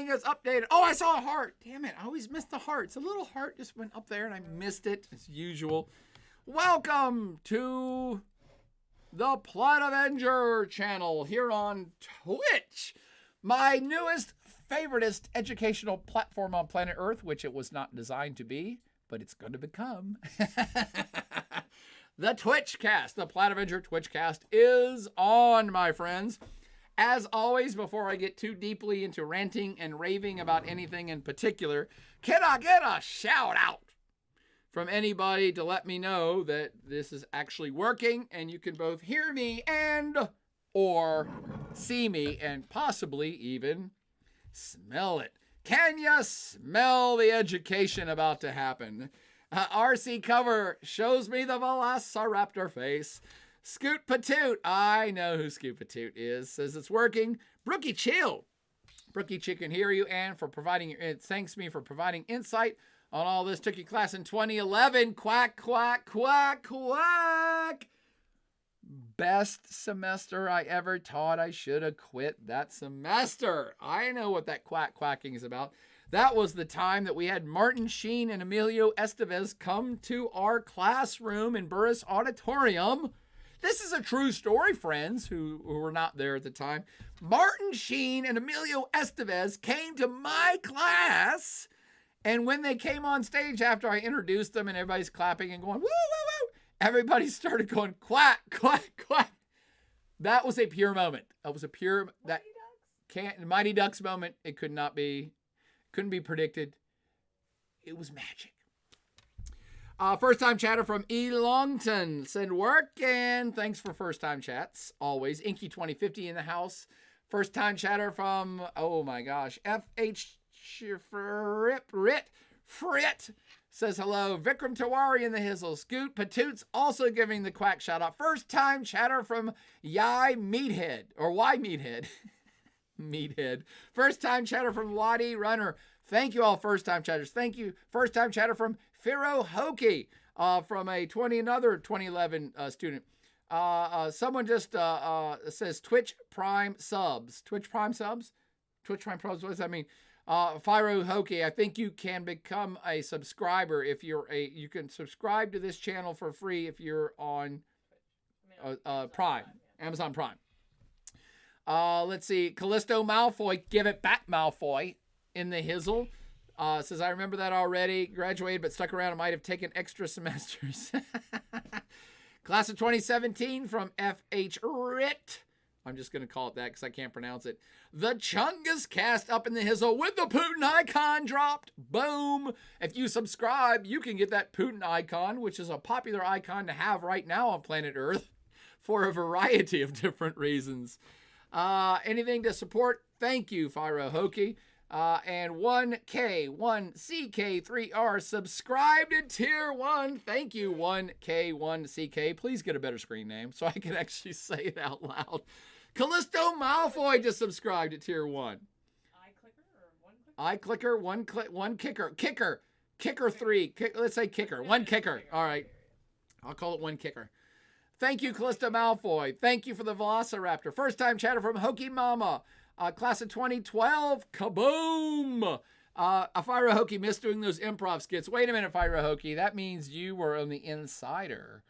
Everything is updated. Oh, I saw a heart. Damn it. I always miss the hearts. A little heart just went up there and I missed it as usual. Welcome to the Plot Avenger channel here on Twitch. My newest, favoritist educational platform on planet Earth, which it was not designed to be, but it's going to become. The Twitchcast, the Plot Avenger Twitchcast is on, my friends. As always, before I get too deeply into ranting and raving about anything in particular, can I get a shout out from anybody to let me know that this is actually working and you can both hear me and or see me and possibly even smell it? Can you smell the education about to happen? RC Cover shows me the Velociraptor face. Scoot Patoot, I know who Scoot Patoot is, says it's working. Brookie Chill, Brookie Chill can hear you and for providing, it thanks me for providing insight on all this. Took your class in 2011. Quack, quack, quack, quack. Best semester I ever taught. I should have quit that semester. I know what that quack quacking is about. That was the time that we had Martin Sheen and Emilio Estevez come to our classroom in Burris Auditorium. This is a true story, friends who were not there at the time. Martin Sheen and Emilio Estevez came to my class, and when they came on stage after I introduced them and everybody's clapping and going, woo, woo, woo, everybody started going, quack, quack, quack. That was a pure moment. That was a pure, that can't, Mighty Ducks moment. It could not be, couldn't be predicted. It was magic. First time chatter from E. Longton said work, and thanks for first time chats always. Inky 2050 in the house. First time chatter from, oh my gosh, FH Frit says hello. Vikram Tiwari in the hizzle. Scoot Patoot's also giving the quack shout out. First time chatter from Yai Meathead or Y Meathead. Meathead. First time chatter from Waddy Runner. Thank you all first time chatters. Thank you. First time chatter from Firo Hoki from a 2011 student. Someone just says Twitch Prime subs. Twitch Prime subs? Twitch Prime subs, what does that mean? Firo Hoki, I think you can become a subscriber if you're you can subscribe to this channel for free if you're on Prime, Amazon Prime. Let's see, Callisto Malfoy, give it back Malfoy in the hizzle. Says, I remember that already. Graduated, but stuck around. I might have taken extra semesters. Class of 2017 from FH Rit. I'm just going to call it that because I can't pronounce it. The Chungus cast up in the hizzle with the Putin icon dropped. Boom. If you subscribe, you can get that Putin icon, which is a popular icon to have right now on planet Earth for a variety of different reasons. Anything to support? Thank you, Fyro Hoki. And 1K, 1CK3R subscribed to Tier 1. Thank you, 1K, 1CK. Please get a better screen name so I can actually say it out loud. Callisto Malfoy just subscribed to Tier 1. iClicker, one kicker. Kicker 3. Let's say kicker. One kicker. All right. I'll call it one kicker. Thank you, Callisto Malfoy. Thank you for the Velociraptor. First time chatter from Hoki Mama. Class of 2012, kaboom! Fyro Hoki missed doing those improv skits. Wait a minute, Fyro Hoki. That means you were on the insider.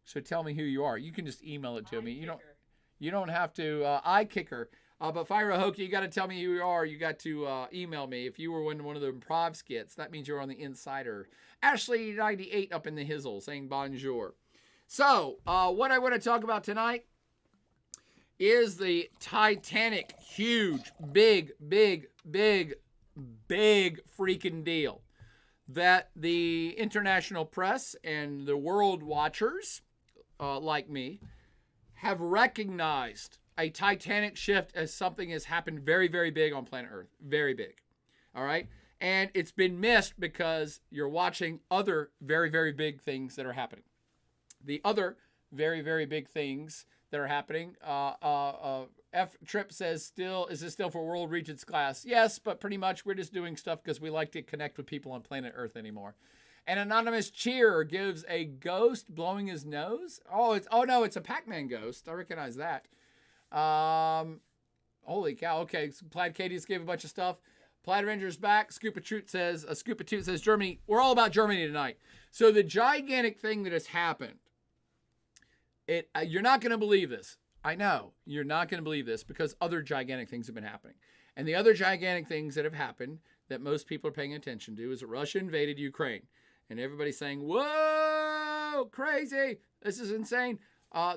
So tell me who you are. You can just email it to me. You don't have to. iKicker. But Fyro Hoki, you got to tell me who you are. You got to email me. If you were in one of the improv skits, that means you're on the insider. Ashley98 up in the hizzle saying bonjour. So what I want to talk about tonight is the Titanic, huge, big freaking deal that the international press and the world watchers like me have recognized a Titanic shift as something has happened very, very big on planet Earth. Very big. All right. And it's been missed because you're watching other very, very big things that are happening. The other very, very big things that are happening. F Trip says, is this still for World Regents class? Yes, but pretty much we're just doing stuff because we like to connect with people on planet Earth anymore. An anonymous cheer gives a ghost blowing his nose. Oh no, it's a Pac-Man ghost. I recognize that. Holy cow. Okay, so Plaid Katie's gave a bunch of stuff. Plaid Avenger's back. Scoop of Truth says, Germany. We're all about Germany tonight. So the gigantic thing that has happened, you're not going to believe this. I know you're not going to believe this because other gigantic things have been happening. And the other gigantic things that have happened that most people are paying attention to is that Russia invaded Ukraine. And everybody's saying, whoa, crazy. This is insane.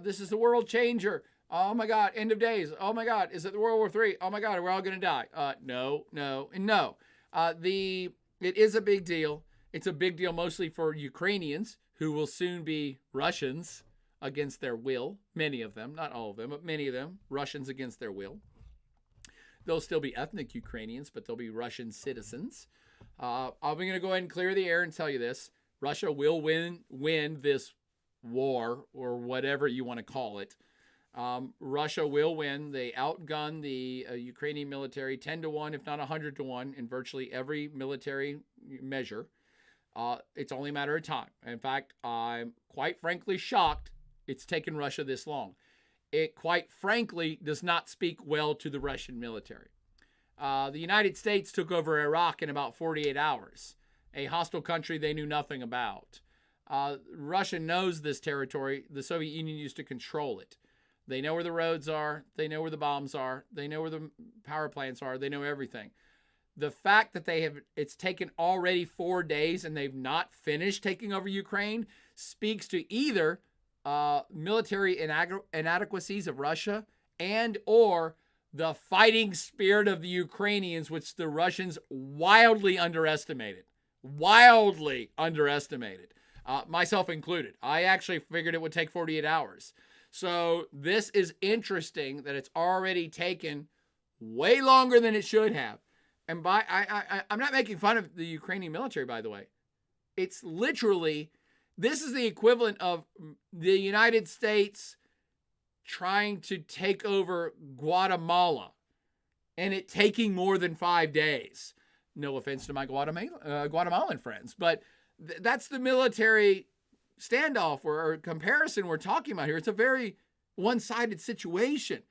This is the world changer. Oh my God, end of days. Oh my God, is it the World War III? Oh my God, we're all going to die. No, and no. It is a big deal. It's a big deal mostly for Ukrainians who will soon be Russians against their will. Many of them, not all of them, but many of them, Russians against their will. They'll still be ethnic Ukrainians, but they'll be Russian citizens. I'm going to go ahead and clear the air and tell you this. Russia will win this war, or whatever you want to call it. Russia will win. They outgun the Ukrainian military 10-1, if not 100-1, in virtually every military measure. It's only a matter of time. In fact, I'm quite frankly shocked it's taken Russia this long. It quite frankly does not speak well to the Russian military. The United States took over Iraq in about 48 hours, a hostile country they knew nothing about. Russia knows this territory. The Soviet Union used to control it. They know where the roads are. They know where the bombs are. They know where the power plants are. They know everything. The fact that it's taken already 4 days and they've not finished taking over Ukraine speaks to either military inadequacies of Russia and or the fighting spirit of the Ukrainians, which the Russians wildly underestimated. Myself included. I actually figured it would take 48 hours. So this is interesting that it's already taken way longer than it should have. And I'm not making fun of the Ukrainian military, by the way. It's literally, this is the equivalent of the United States trying to take over Guatemala and it taking more than 5 days. No offense to my Guatemalan friends, but that's the military standoff or comparison we're talking about here. It's a very one-sided situation.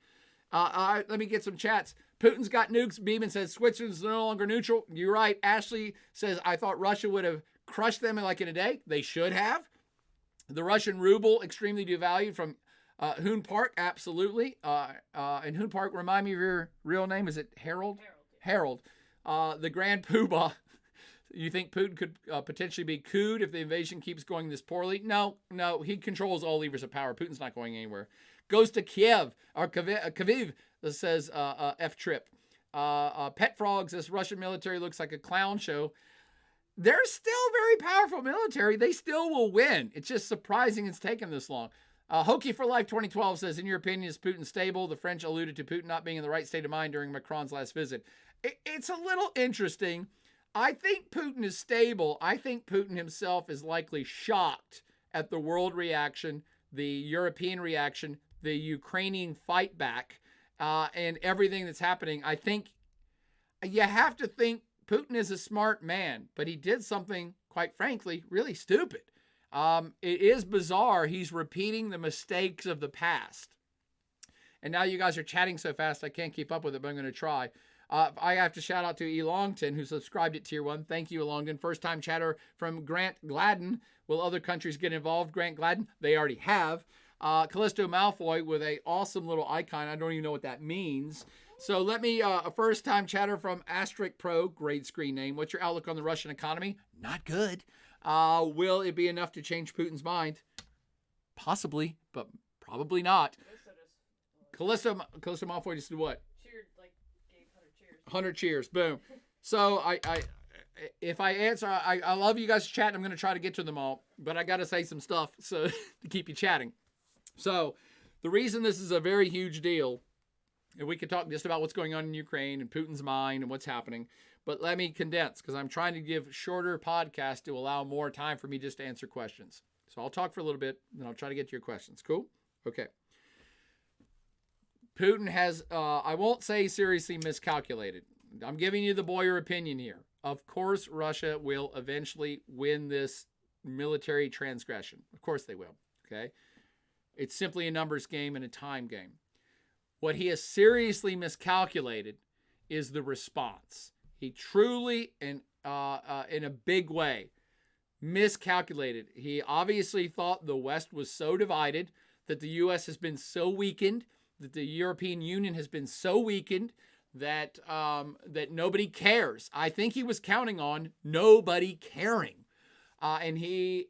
Let me get some chats. Putin's got nukes. Beeman says Switzerland's no longer neutral. You're right. Ashley says, I thought Russia would have crushed them like in a day. They should have. The Russian ruble extremely devalued from Hoon Park. Absolutely. And Hoon Park, remind me of your real name. Is it Harold? Harold. The Grand Poobah. You think Putin could potentially be couped if the invasion keeps going this poorly? No. He controls all levers of power. Putin's not going anywhere. Goes to Kiev, or Kyiv, says F-Trip. Pet Frog says Russian military looks like a clown show. They're still very powerful military. They still will win. It's just surprising it's taken this long. Hokey for Life 2012 says, in your opinion, is Putin stable? The French alluded to Putin not being in the right state of mind during Macron's last visit. It's a little interesting. I think Putin is stable. I think Putin himself is likely shocked at the world reaction, the European reaction, the Ukrainian fight back, and everything that's happening. I think you have to think Putin is a smart man, but he did something, quite frankly, really stupid. It is bizarre. He's repeating the mistakes of the past. And now you guys are chatting so fast, I can't keep up with it, but I'm going to try. I have to shout out to Elongton, who subscribed at Tier 1. Thank you, Elongton. First-time chatter from Grant Gladden. Will other countries get involved? Grant Gladden, they already have. Callisto Malfoy with a awesome little icon. I don't even know what that means. So let me, a first-time chatter from Asterisk Pro, great screen name. What's your outlook on the Russian economy? Not good. Will it be enough to change Putin's mind? Possibly, but probably not. Callisto Malfoy just did what? Cheered, like, gave 100 cheers. 100 cheers. Boom. So if I answer, I love you guys chatting. I'm going to try to get to them all, but I got to say some stuff so to keep you chatting. So the reason this is a very huge deal, and we could talk just about what's going on in Ukraine and Putin's mind and what's happening, but let me condense because I'm trying to give shorter podcasts to allow more time for me just to answer questions. So I'll talk for a little bit, and then I'll try to get to your questions. Cool? Okay. Putin has, I won't say seriously miscalculated. I'm giving you the Boyer opinion here. Of course, Russia will eventually win this military transgression. Of course they will, okay? It's simply a numbers game and a time game. What he has seriously miscalculated is the response. He truly, in a big way, miscalculated. He obviously thought the West was so divided, that the U.S. has been so weakened, that the European Union has been so weakened, that that nobody cares. I think he was counting on nobody caring. And he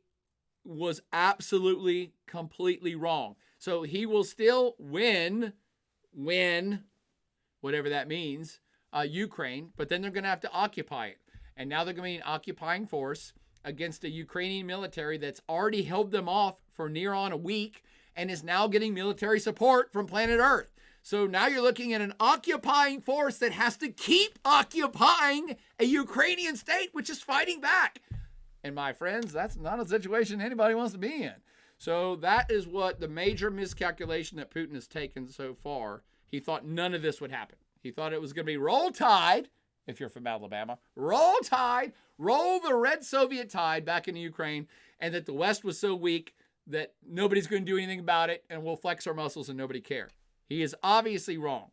was absolutely, completely wrong. So he will still win, whatever that means, Ukraine, but then they're going to have to occupy it. And now they're going to be an occupying force against a Ukrainian military that's already held them off for near on a week and is now getting military support from planet Earth. So now you're looking at an occupying force that has to keep occupying a Ukrainian state, which is fighting back. And my friends, that's not a situation anybody wants to be in. So that is what the major miscalculation that Putin has taken so far. He thought none of this would happen. He thought it was going to be roll tide, if you're from Alabama, roll tide, roll the red Soviet tide back into Ukraine, and that the West was so weak that nobody's going to do anything about it, and we'll flex our muscles and nobody care. He is obviously wrong.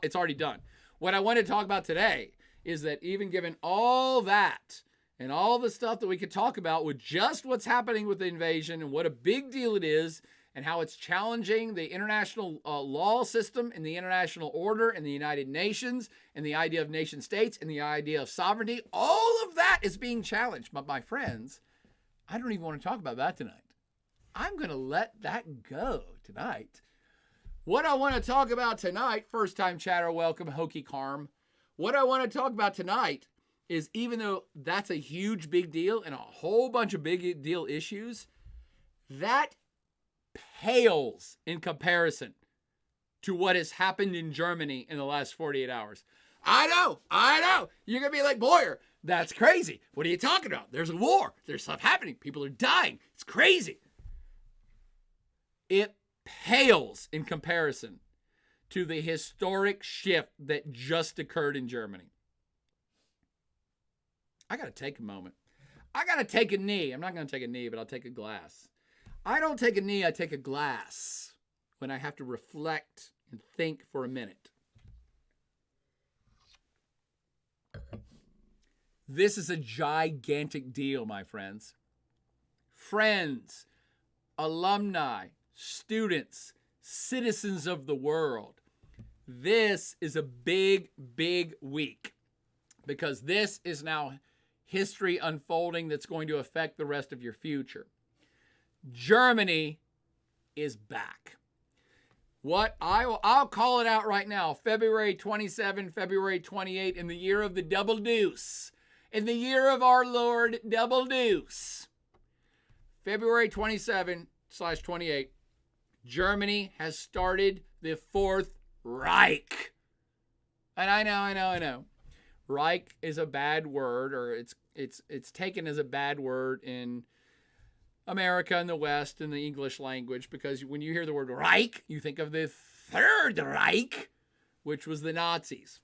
It's already done. What I want to talk about today is that even given all that and all the stuff that we could talk about with just what's happening with the invasion and what a big deal it is and how it's challenging the international law system and the international order and the United Nations and the idea of nation states and the idea of sovereignty, all of that is being challenged. But my friends, I don't even want to talk about that tonight. I'm going to let that go tonight. What I want to talk about tonight, first time chatter, welcome, Hokey Carm. What I want to talk about tonight is, even though that's a huge big deal and a whole bunch of big deal issues, that pales in comparison to what has happened in Germany in the last 48 hours. I know. You're going to be like, Boyer, that's crazy. What are you talking about? There's a war. There's stuff happening. People are dying. It's crazy. It pales in comparison to the historic shift that just occurred in Germany. I got to take a moment. I got to take a knee. I'm not going to take a knee, but I'll take a glass. I don't take a knee, I take a glass when I have to reflect and think for a minute. This is a gigantic deal, my friends. Friends, alumni, students, citizens of the world. This is a big, big week because this is now history unfolding that's going to affect the rest of your future. Germany is back. I'll call it out right now. February 27, February 28, in the year of the double deuce. In the year of our Lord, double deuce. February 27/28, Germany has started the Fourth Reich. And I know. Reich is a bad word, or it's taken as a bad word in America and the West in the English language, because when you hear the word Reich, you think of the Third Reich, which was the Nazis.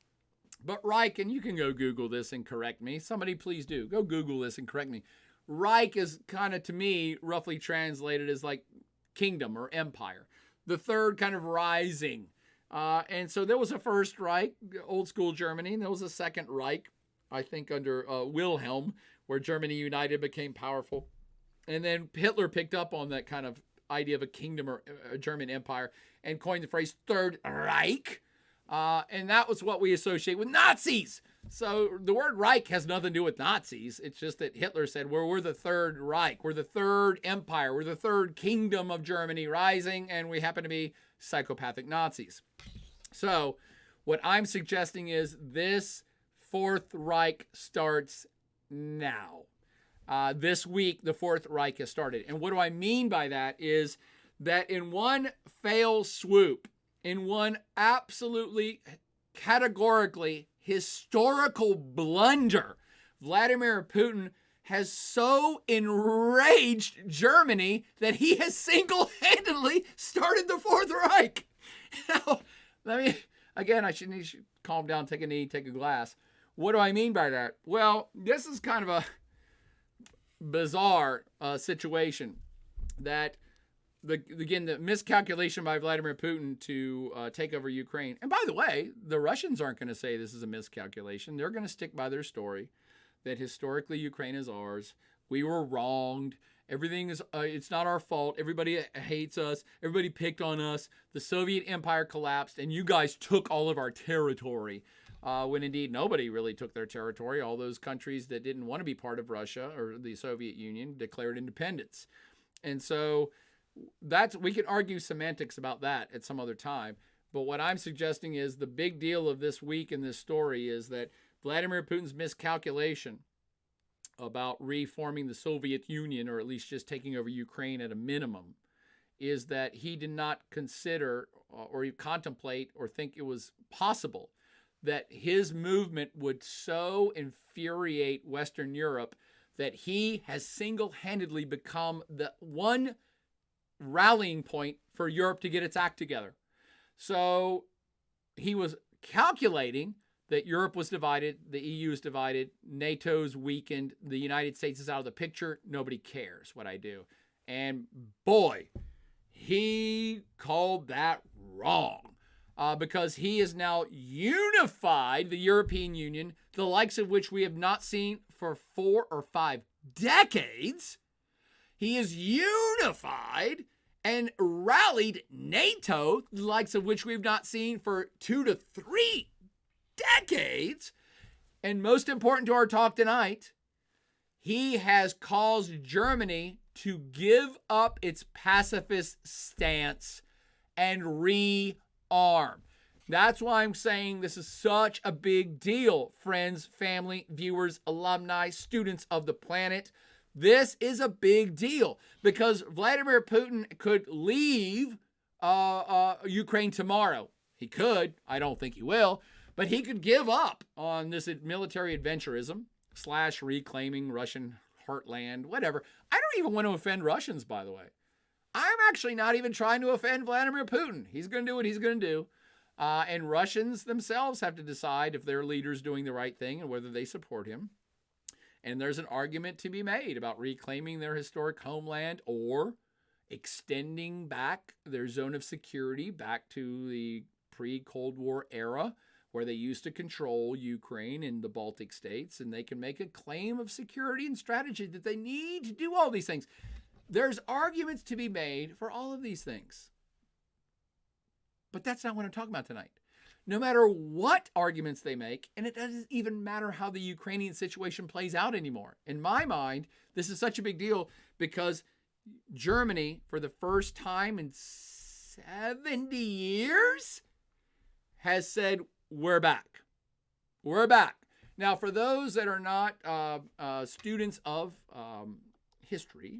But Reich, and you can go Google this and correct me. Somebody please do. Go Google this and correct me. Reich is kind of, to me, roughly translated as like kingdom or empire. The third kind of rising. And so there was a first Reich, old school Germany, and there was a second Reich, I think under Wilhelm, where Germany united, became powerful. And then Hitler picked up on that kind of idea of a kingdom or a German empire and coined the phrase Third Reich. And that was what we associate with Nazis. So the word Reich has nothing to do with Nazis. It's just that Hitler said, we're the Third Reich. We're the third empire. We're the third kingdom of Germany rising, and we happen to be psychopathic Nazis. So what I'm suggesting is this Fourth Reich starts now. This week, the Fourth Reich has started. And what do I mean by that is that in one fail swoop, in one absolutely categorically historical blunder, Vladimir Putin has so enraged Germany that he has single-handedly started the Fourth Reich. Now, I should calm down, take a knee, take a glass. What do I mean by that? Well, this is kind of a bizarre situation that the miscalculation by Vladimir Putin to take over Ukraine. And by the way, the Russians aren't going to say this is a miscalculation. They're going to stick by their story that historically Ukraine is ours. We were wronged. Everything is, it's not our fault. Everybody hates us. Everybody picked on us. The Soviet Empire collapsed, and you guys took all of our territory. When indeed nobody really took their territory. All those countries that didn't want to be part of Russia or the Soviet Union declared independence. And so we can argue semantics about that at some other time. But what I'm suggesting is the big deal of this week in this story is that Vladimir Putin's miscalculation about reforming the Soviet Union, or at least just taking over Ukraine at a minimum, is that he did not consider or contemplate or think it was possible that his movement would so infuriate Western Europe that he has single-handedly become the one rallying point for Europe to get its act together. So he was calculating that Europe was divided, the EU is divided, NATO's weakened, the United States is out of the picture, nobody cares what I do. And boy, he called that wrong. Because he has now unified the European Union, the likes of which we have not seen for 4 or 5 decades. He is unified and rallied NATO, the likes of which we've not seen for 2 to 3 decades. And most important to our talk tonight, he has caused Germany to give up its pacifist stance and rearm. That's why I'm saying this is such a big deal, friends, family, viewers, alumni, students of the planet. This is a big deal because Vladimir Putin could leave Ukraine tomorrow. He could. I don't think he will. But he could give up on this military adventurism / reclaiming Russian heartland, whatever. I don't even want to offend Russians, by the way. I'm actually not even trying to offend Vladimir Putin. He's going to do what he's going to do. And Russians themselves have to decide if their leader's doing the right thing and whether they support him. And there's an argument to be made about reclaiming their historic homeland or extending back their zone of security back to the pre-Cold War era where they used to control Ukraine and the Baltic states, and they can make a claim of security and strategy that they need to do all these things. There's arguments to be made for all of these things. But that's not what I'm talking about tonight. No matter what arguments they make, and it doesn't even matter how the Ukrainian situation plays out anymore. In my mind, this is such a big deal because Germany, for the first time in 70 years, has said, we're back. We're back. Now, for those that are not students of history,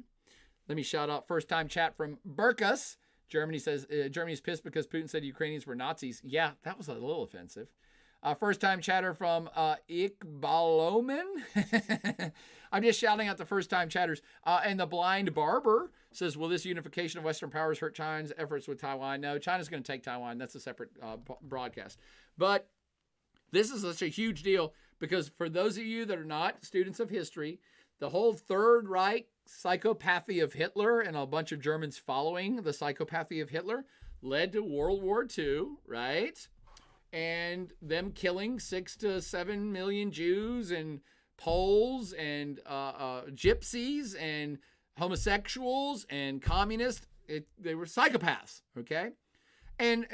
let me shout out first-time chat from Burkus. Germany says, Germany's pissed because Putin said Ukrainians were Nazis. Yeah, that was a little offensive. First-time chatter from Iqbaloman. I'm just shouting out the first-time chatters. And the Blind Barber says, will this unification of Western powers hurt China's efforts with Taiwan? No, China's going to take Taiwan. That's a separate broadcast. But this is such a huge deal because for those of you that are not students of history, the whole Third Reich psychopathy of Hitler and a bunch of Germans following the psychopathy of Hitler led to World War II, right? And them killing 6 to 7 million Jews and Poles and gypsies and homosexuals and communists. They were psychopaths, okay? And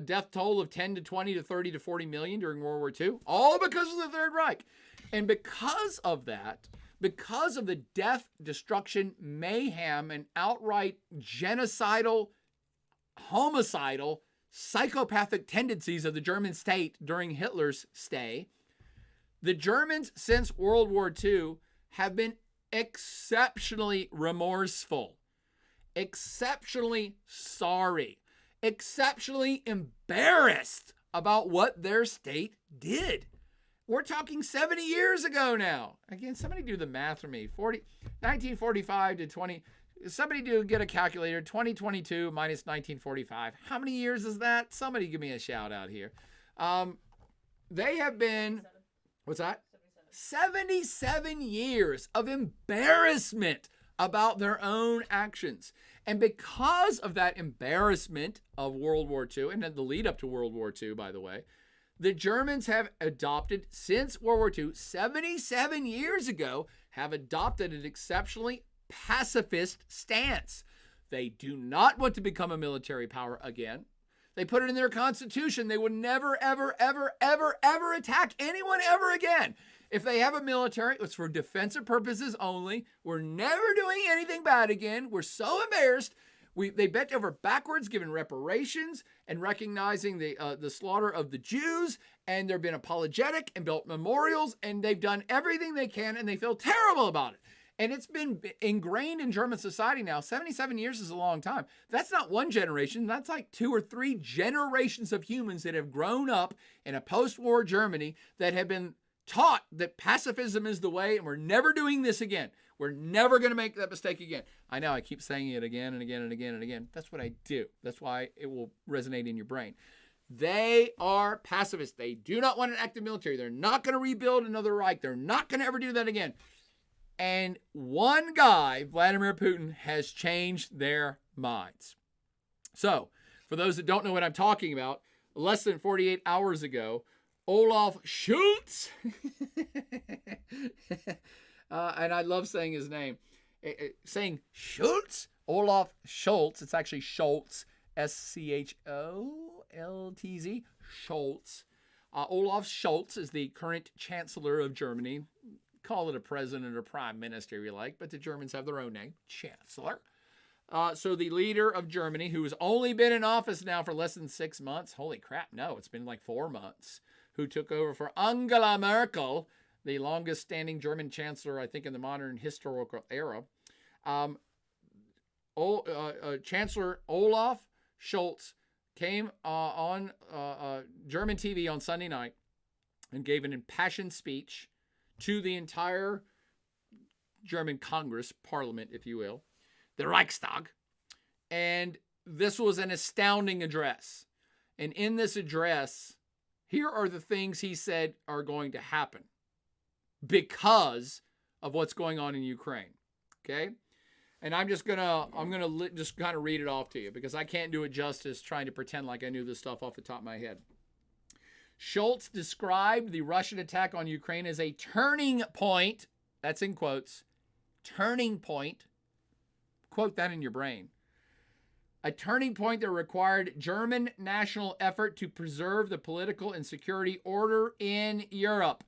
death toll of 10 to 20 to 30 to 40 million during World War II, all because of the Third Reich. And because of that, because of the death, destruction, mayhem, and outright genocidal, homicidal, psychopathic tendencies of the German state during Hitler's stay, the Germans since World War II have been exceptionally remorseful, exceptionally sorry, exceptionally embarrassed about what their state did. We're talking 70 years ago now. Again, somebody do the math for me. 1945 to 20. Somebody get a calculator. 2022 minus 1945. How many years is that? Somebody give me a shout out here. They have been, what's that? 77 years of embarrassment, about their own actions. And because of that embarrassment of World War II, and the lead up to World War II, by the way, the Germans have adopted, since World War II, 77 years ago, have adopted an exceptionally pacifist stance. They do not want to become a military power again. They put it in their constitution. They would never, ever, ever, ever, ever attack anyone ever again. If they have a military, it's for defensive purposes only. We're never doing anything bad again. We're so embarrassed. They bent over backwards, giving reparations and recognizing the slaughter of the Jews. And they've been apologetic and built memorials. And they've done everything they can. And they feel terrible about it. And it's been ingrained in German society now. 77 years is a long time. That's not one generation. That's like 2 or 3 generations of humans that have grown up in a post-war Germany that have been taught that pacifism is the way, and we're never doing this again. We're never going to make that mistake again. I know I keep saying it again and again and again and again. That's what I do. That's why it will resonate in your brain. They are pacifists. They do not want an active military. They're not going to rebuild another Reich. They're not going to ever do that again. And one guy, Vladimir Putin, has changed their minds. So, for those that don't know what I'm talking about, less than 48 hours ago, Olaf Scholz, and I love saying his name, saying Scholz, Olaf Scholz, it's actually Scholz, Scholtz, Scholz. Olaf Scholz is the current Chancellor of Germany. Call it a president or prime minister if you like, but the Germans have their own name, Chancellor. So the leader of Germany, who has only been in office now for less than 6 months, holy crap, no, it's been like 4 months, who took over for Angela Merkel, the longest standing German chancellor, I think, in the modern historical era. Chancellor Olaf Scholz came on German TV on Sunday night and gave an impassioned speech to the entire German Congress, Parliament, if you will, the Reichstag. And this was an astounding address. And in this address, here are the things he said are going to happen because of what's going on in Ukraine. Okay? And I'm just kind of read it off to you because I can't do it justice trying to pretend like I knew this stuff off the top of my head. Scholz described the Russian attack on Ukraine as a turning point. That's in quotes. Turning point. Quote that in your brain. A turning point that required German national effort to preserve the political and security order in Europe.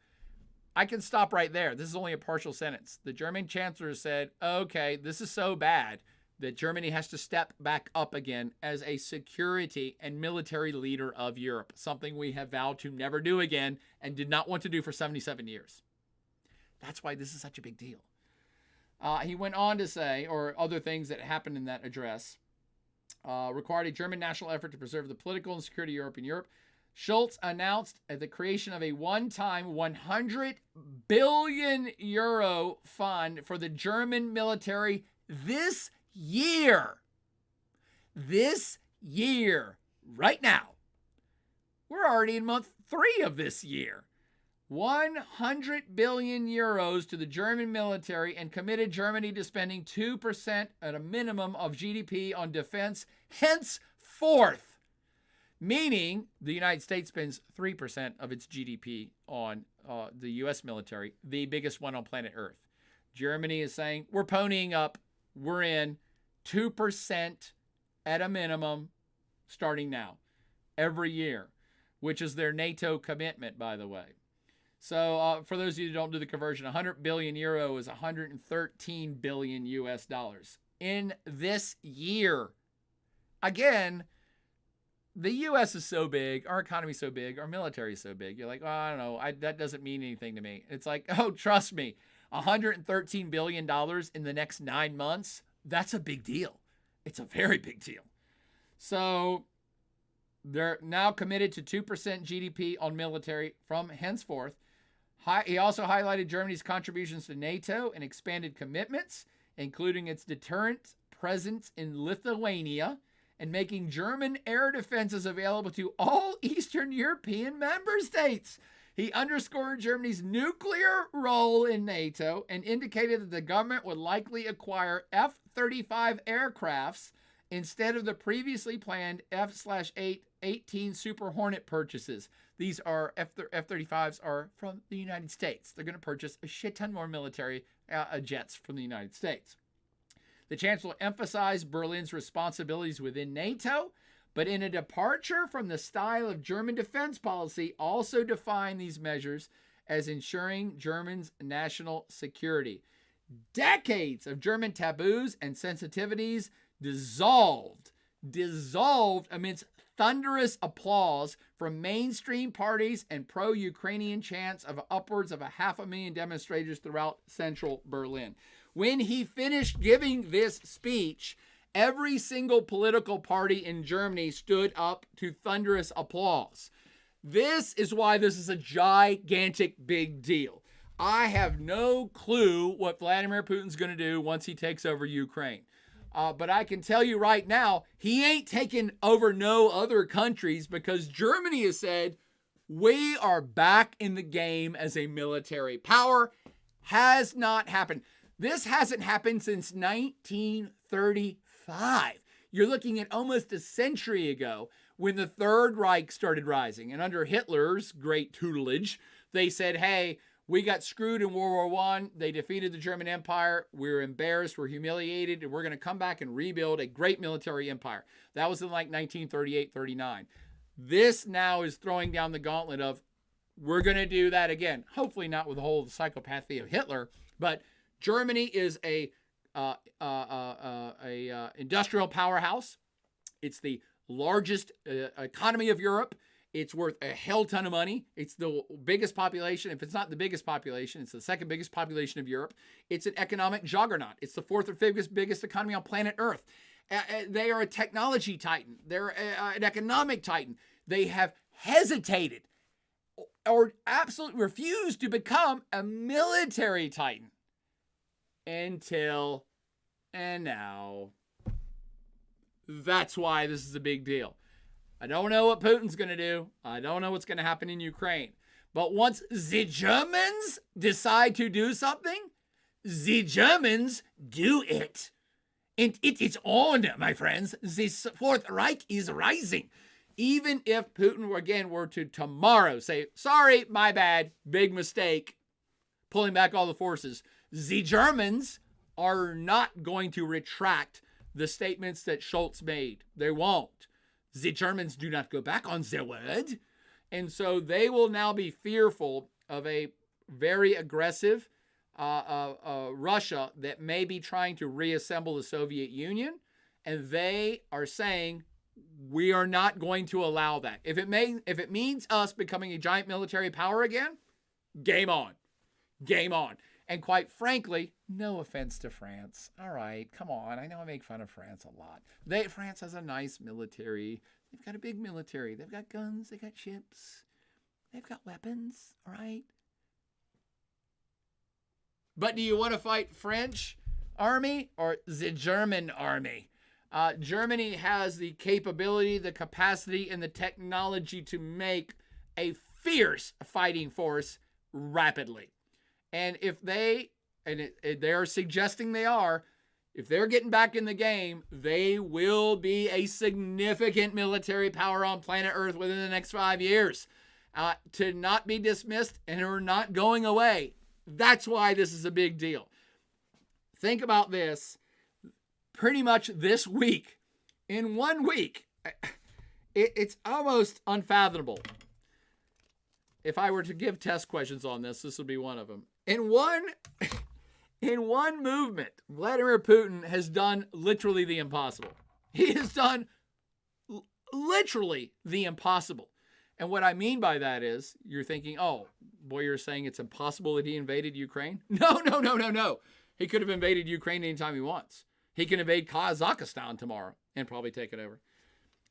I can stop right there. This is only a partial sentence. The German chancellor said, okay, this is so bad that Germany has to step back up again as a security and military leader of Europe, something we have vowed to never do again and did not want to do for 77 years. That's why this is such a big deal. He went on to say, or other things that happened in that address, required a German national effort to preserve the political and security of Europe in Europe. Scholz announced the creation of a one-time 100 billion euro fund for the German military this year, right now. We're already in month 3 of this year. 100 billion euros to the German military and committed Germany to spending 2% at a minimum of GDP on defense henceforth. Meaning the United States spends 3% of its GDP on the U.S. military, the biggest one on planet Earth. Germany is saying, we're ponying up, we're in 2% at a minimum starting now, every year, which is their NATO commitment, by the way. So for those of you who don't do the conversion, 100 billion euro is 113 billion US dollars in this year. Again, the U.S. is so big, our economy is so big, our military is so big. You're like, oh, I don't know, that doesn't mean anything to me. It's like, oh, trust me, $113 billion in the next 9 months, that's a big deal. It's a very big deal. So they're now committed to 2% GDP on military from henceforth. He also highlighted Germany's contributions to NATO and expanded commitments, including its deterrent presence in Lithuania and making German air defenses available to all Eastern European member states. He underscored Germany's nuclear role in NATO and indicated that the government would likely acquire F-35 aircrafts instead of the previously planned F/A-18 Super Hornet purchases. These are F-35s are from the United States. They're going to purchase a shit ton more military jets from the United States. The Chancellor emphasized Berlin's responsibilities within NATO, but in a departure from the style of German defense policy, also defined these measures as ensuring Germany's national security. Decades of German taboos and sensitivities dissolved amidst thunderous applause from mainstream parties and pro-Ukrainian chants of upwards of 500,000 demonstrators throughout central Berlin. When he finished giving this speech, every single political party in Germany stood up to thunderous applause. This is why this is a gigantic big deal. I have no clue what Vladimir Putin's going to do once he takes over Ukraine. But I can tell you right now, he ain't taking over no other countries because Germany has said, we are back in the game as a military power. Has not happened. This hasn't happened since 1935. You're looking at almost a century ago when the Third Reich started rising. And under Hitler's great tutelage, they said, hey, we got screwed in World War I. They defeated the German Empire. We're embarrassed. We're humiliated. And we're going to come back and rebuild a great military empire. That was in like 1938, 39. This now is throwing down the gauntlet of we're going to do that again. Hopefully not with the whole psychopathy of Hitler. But Germany is a industrial powerhouse. It's the largest economy of Europe. It's worth a hell ton of money. It's the biggest population. If it's not the biggest population, it's the second biggest population of Europe. It's an economic juggernaut. It's the fourth or fifth biggest economy on planet Earth. They are a technology titan. They're an economic titan. They have hesitated or absolutely refused to become a military titan until and now. That's why this is a big deal. I don't know what Putin's going to do. I don't know what's going to happen in Ukraine. But once the Germans decide to do something, the Germans do it. And it is on, my friends. The Fourth Reich is rising. Even if Putin, again, were to tomorrow say, sorry, my bad, big mistake, pulling back all the forces, the Germans are not going to retract the statements that Schultz made. They won't. The Germans do not go back on their word. And so they will now be fearful of a very aggressive Russia that may be trying to reassemble the Soviet Union. And they are saying, we are not going to allow that. If it means us becoming a giant military power again, game on. Game on. And quite frankly, no offense to France. All right, come on. I know I make fun of France a lot. France has a nice military. They've got a big military. They've got guns. They've got ships. They've got weapons. All right. But do you want to fight French army or the German army? Germany has the capability, the capacity, and the technology to make a fierce fighting force rapidly. And if they are suggesting they are, if they're getting back in the game, they will be a significant military power on planet Earth within the next 5 years. To not be dismissed and are not going away. That's why this is a big deal. Think about this. Pretty much this week, in 1 week, it's almost unfathomable. If I were to give test questions on this, this would be one of them. In one movement, Vladimir Putin has done literally the impossible. He has done literally the impossible. And what I mean by that is, you're thinking, oh, boy, you're saying it's impossible that he invaded Ukraine? No. He could have invaded Ukraine anytime he wants. He can invade Kazakhstan tomorrow and probably take it over.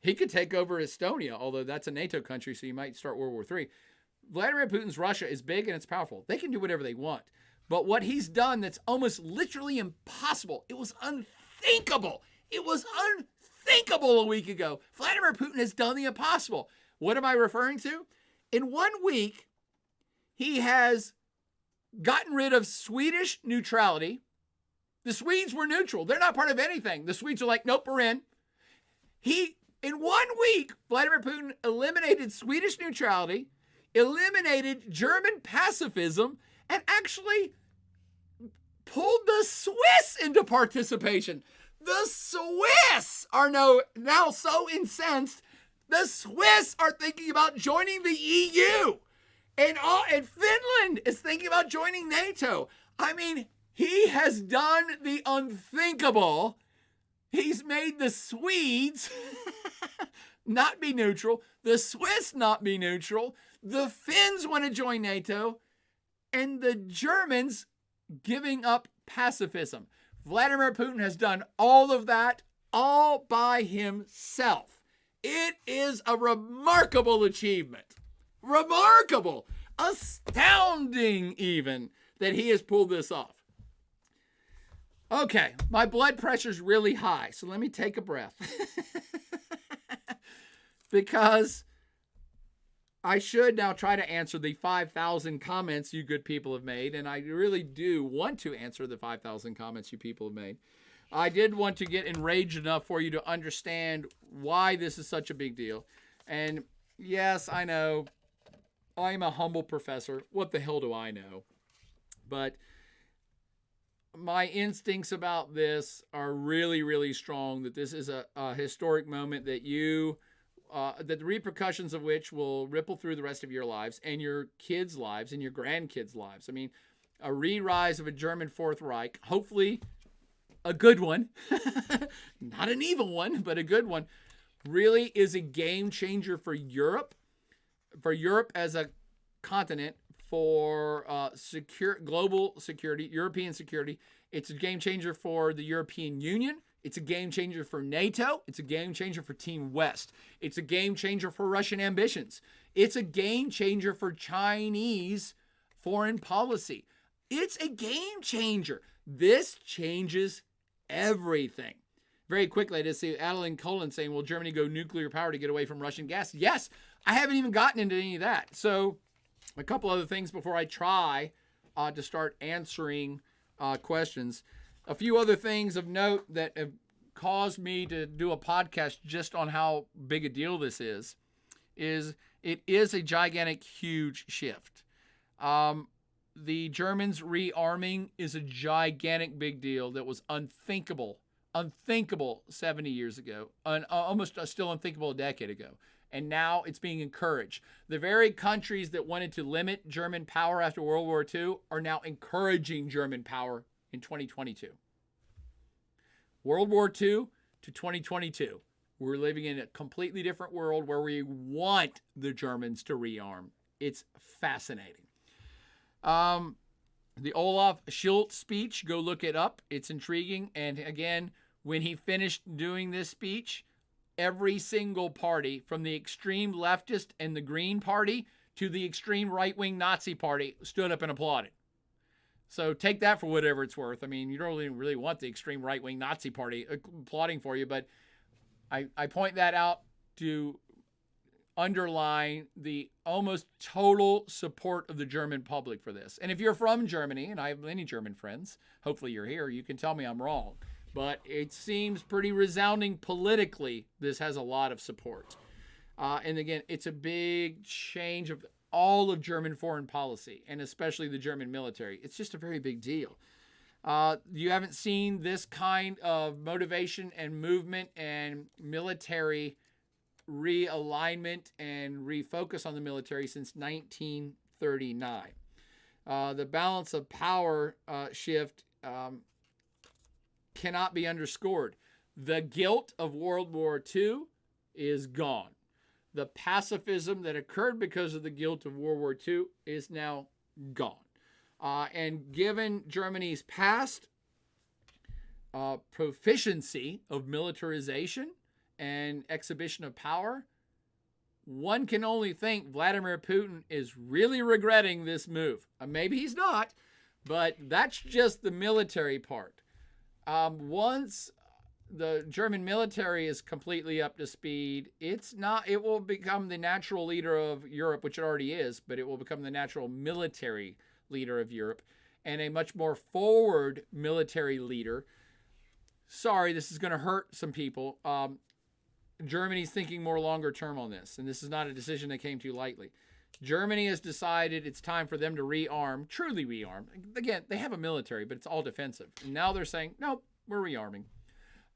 He could take over Estonia, although that's a NATO country, so you might start World War III. Vladimir Putin's Russia is big and it's powerful. They can do whatever they want. But what he's done that's almost literally impossible, it was unthinkable. It was unthinkable a week ago. Vladimir Putin has done the impossible. What am I referring to? In 1 week, he has gotten rid of Swedish neutrality. The Swedes were neutral. They're not part of anything. The Swedes are like, nope, we're in. In 1 week, Vladimir Putin eliminated Swedish neutrality, eliminated German pacifism, and actually pulled the Swiss into participation. The Swiss are now so incensed. The Swiss are thinking about joining the EU. And Finland is thinking about joining NATO. I mean, he has done the unthinkable. He's made the Swedes not be neutral, the Swiss not be neutral, the Finns want to join NATO, and the Germans giving up pacifism. Vladimir Putin has done all of that all by himself. It is a remarkable achievement. Remarkable, astounding even, that he has pulled this off. Okay, my blood pressure's really high, so let me take a breath. Because I should now try to answer the 5,000 comments you good people have made, and I really do want to answer the 5,000 comments you people have made. I did want to get enraged enough for you to understand why this is such a big deal. And yes, I know, I'm a humble professor. What the hell do I know? But my instincts about this are really, really strong, that this is a historic moment that that the repercussions of which will ripple through the rest of your lives and your kids' lives and your grandkids' lives. I mean, a re-rise of a German Fourth Reich, hopefully a good one, not an evil one, but a good one, really is a game changer for Europe as a continent, for global security, European security. It's a game changer for the European Union. It's a game changer for NATO. It's a game changer for Team West. It's a game changer for Russian ambitions. It's a game changer for Chinese foreign policy. It's a game changer. This changes everything. Very quickly, I just see Adeline Cullen saying, will Germany go nuclear power to get away from Russian gas? Yes, I haven't even gotten into any of that. So a couple other things before I try to start answering questions. A few other things of note that have caused me to do a podcast just on how big a deal this is it is a gigantic, huge shift. The Germans rearming is a gigantic big deal that was unthinkable 70 years ago, almost still unthinkable a decade ago. And now it's being encouraged. The very countries that wanted to limit German power after World War II are now encouraging German power in 2022. World War II to 2022. We're living in a completely different world where we want the Germans to rearm. It's fascinating. The Olaf Scholz speech, go look it up. It's intriguing. And again, when he finished doing this speech, every single party, from the extreme leftist and the Green Party to the extreme right-wing Nazi Party, stood up and applauded. So take that for whatever it's worth. I mean, you don't really want the extreme right-wing Nazi Party applauding for you, but I point that out to underline the almost total support of the German public for this. And if you're from Germany, and I have many German friends, hopefully you're here, you can tell me I'm wrong. But it seems pretty resounding politically. This has a lot of support. And again, it's a big change of all of German foreign policy, and especially the German military. It's just a very big deal. You haven't seen this kind of motivation and movement and military realignment and refocus on the military since 1939. The balance of power shift cannot be underscored. The guilt of World War II is gone. The pacifism that occurred because of the guilt of World War II is now gone. And given Germany's past proficiency of militarization and exhibition of power, one can only think Vladimir Putin is really regretting this move. Maybe he's not, but that's just the military part. Once the German military is completely up to speed. It's not. It will become the natural leader of Europe, which it already is, but it will become the natural military leader of Europe, and a much more forward military leader. Sorry, this is going to hurt some people. Germany's thinking more longer term on this, and this is not a decision they came to lightly. Germany has decided it's time for them to rearm, truly rearm. Again, they have a military, but it's all defensive. And now they're saying, nope, we're rearming.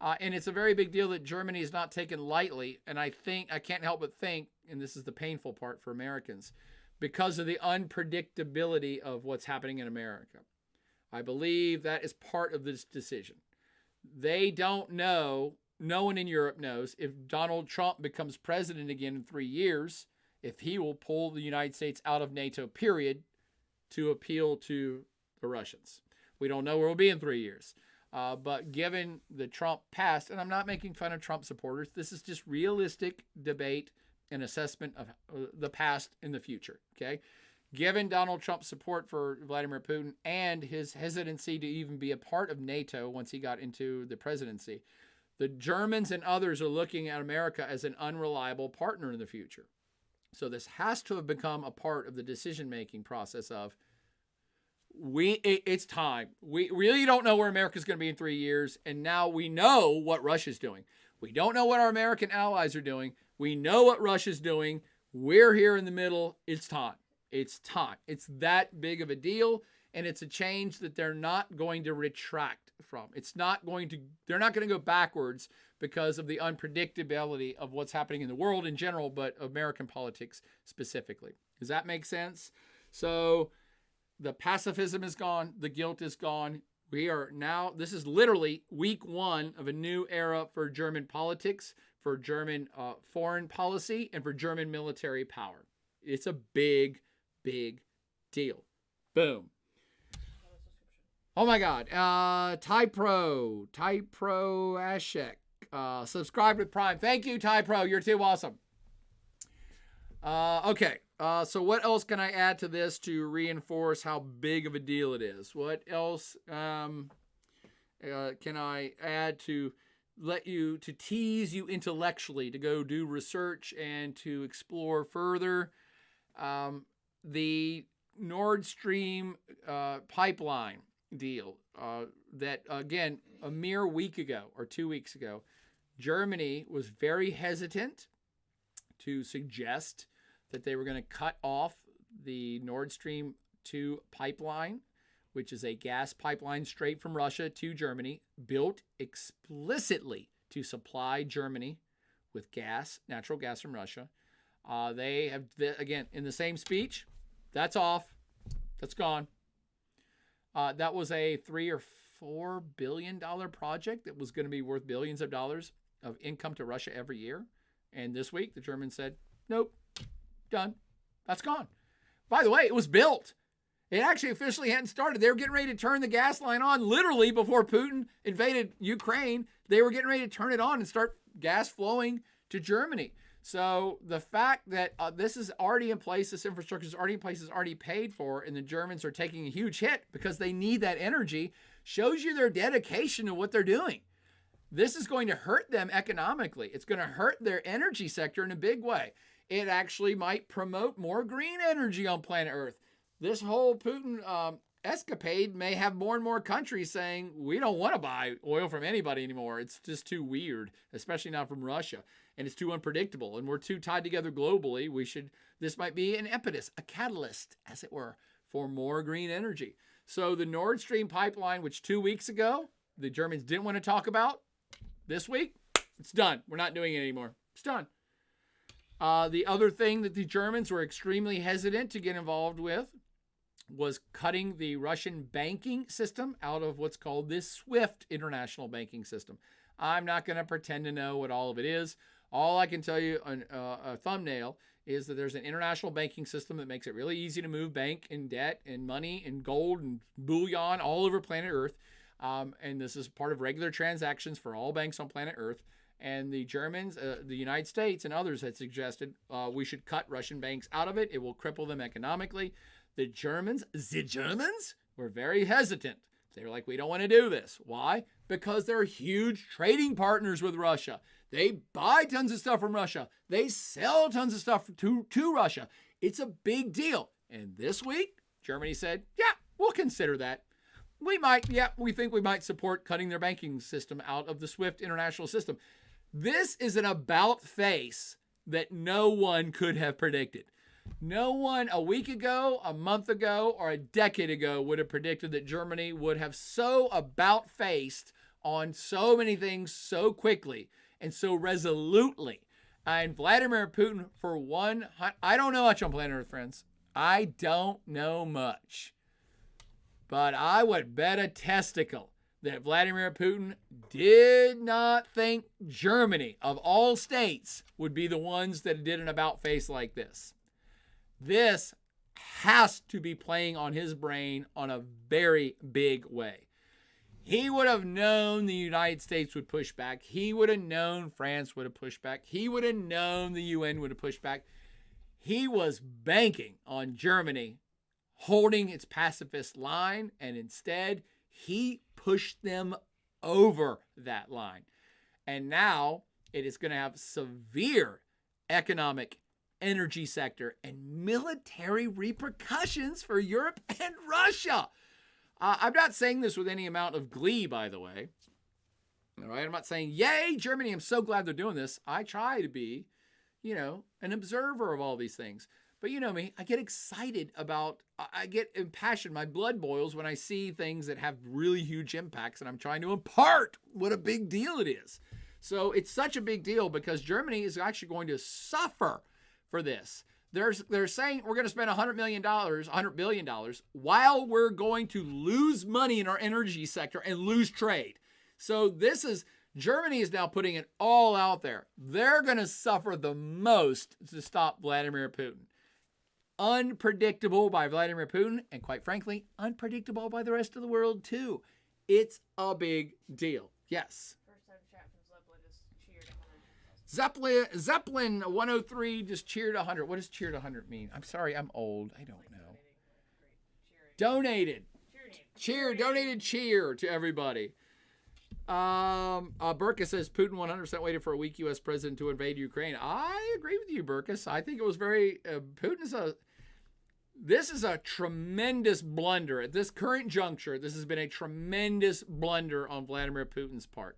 And it's a very big deal that Germany is not taken lightly. And I can't help but think, and this is the painful part for Americans, because of the unpredictability of what's happening in America. I believe that is part of this decision. They don't know, no one in Europe knows, if Donald Trump becomes president again in 3 years, if he will pull the United States out of NATO, period, to appeal to the Russians. We don't know where we'll be in 3 years. But given the Trump past, and I'm not making fun of Trump supporters, this is just realistic debate and assessment of the past and the future, okay? Given Donald Trump's support for Vladimir Putin and his hesitancy to even be a part of NATO once he got into the presidency, the Germans and others are looking at America as an unreliable partner in the future. So this has to have become a part of the decision-making process of, it's time. We really don't know where America's going to be in 3 years, and now we know what Russia's doing. We don't know what our American allies are doing. We know what Russia's doing. We're here in the middle. It's time. It's time. It's that big of a deal, and it's a change that they're not going to retract from. They're not going to go backwards because of the unpredictability of what's happening in the world in general, but American politics specifically. Does that make sense? So the pacifism is gone. The guilt is gone. This is literally week one of a new era for German politics, for German foreign policy, and for German military power. It's a big, big deal. Boom. Oh my God. Typro Ashek. Subscribe to Prime. Thank you, Typro. You're too awesome. Okay. So what else can I add to this to reinforce how big of a deal it is? What else can I add to tease you intellectually to go do research and to explore further? The Nord Stream pipeline deal that, again, a mere week ago or 2 weeks ago, Germany was very hesitant to suggest that they were going to cut off the Nord Stream 2 pipeline, which is a gas pipeline straight from Russia to Germany, built explicitly to supply Germany with gas, natural gas from Russia. They have, again, in the same speech, that's off. That's gone. That was a $3 or $4 billion project that was going to be worth billions of dollars of income to Russia every year. And this week, the Germans said, nope, done. That's gone. By the way, it was built. It actually officially hadn't started. They were getting ready to turn the gas line on literally before Putin invaded Ukraine. They were getting ready to turn it on and start gas flowing to Germany. So the fact that this is already in place, this infrastructure is already in place, is already paid for, and the Germans are taking a huge hit because they need that energy, shows you their dedication to what they're doing. This is going to hurt them economically. It's going to hurt their energy sector in a big way. It actually might promote more green energy on planet Earth. This whole Putin escapade may have more and more countries saying, we don't want to buy oil from anybody anymore. It's just too weird, especially not from Russia. And it's too unpredictable. And we're too tied together globally. This might be an impetus, a catalyst, as it were, for more green energy. So the Nord Stream pipeline, which 2 weeks ago, the Germans didn't want to talk about, this week, it's done. We're not doing it anymore. It's done. The other thing that the Germans were extremely hesitant to get involved with was cutting the Russian banking system out of what's called this SWIFT international banking system. I'm not going to pretend to know what all of it is. All I can tell you on a thumbnail is that there's an international banking system that makes it really easy to move bank and debt and money and gold and bullion all over planet Earth. And this is part of regular transactions for all banks on planet Earth. And the Germans, the United States, and others had suggested we should cut Russian banks out of it. It will cripple them economically. The Germans were very hesitant. They were like, we don't want to do this. Why? because they're huge trading partners with Russia. They buy tons of stuff from Russia. They sell tons of stuff to Russia. It's a big deal. And this week, Germany said, yeah, we'll consider that. We think we might support cutting their banking system out of the SWIFT international system. This is an about face that no one could have predicted. No one a week ago, a month ago, or a decade ago would have predicted that Germany would have so about faced on so many things so quickly and so resolutely. And Vladimir Putin, for one, I don't know much on planet Earth, friends. I don't know much. But I would bet a testicle that Vladimir Putin did not think Germany, of all states, would be the ones that did an about face like this. This has to be playing on his brain on a very big way. He would have known the United States would push back. He would have known France would have pushed back. He would have known the UN would have pushed back. He was banking on Germany holding its pacifist line, and instead he pushed them over that line. And now it is going to have severe economic, energy sector, and military repercussions for Europe and Russia. I'm not saying this with any amount of glee, by the way. All right, I'm not saying, yay, Germany, I'm so glad they're doing this. I try to be, an observer of all these things. But you know me, I get excited I get impassioned. My blood boils when I see things that have really huge impacts, and I'm trying to impart what a big deal it is. So it's such a big deal because Germany is actually going to suffer for this. They're saying we're going to spend $100 billion, while we're going to lose money in our energy sector and lose trade. So Germany is now putting it all out there. They're going to suffer the most to stop Vladimir Putin. Unpredictable by Vladimir Putin, and quite frankly, unpredictable by the rest of the world too. It's a big deal. Yes. First time chat from Zeppelin just cheered 100. Zeppelin 103 just cheered 100. What does cheered 100 mean? I'm sorry, I'm old. I don't know. Donated cheer to everybody. Burkus says Putin 100% waited for a weak U.S. president to invade Ukraine. I agree with you, Burkus. I think it was this is a tremendous blunder. At this current juncture, this has been a tremendous blunder on Vladimir Putin's part.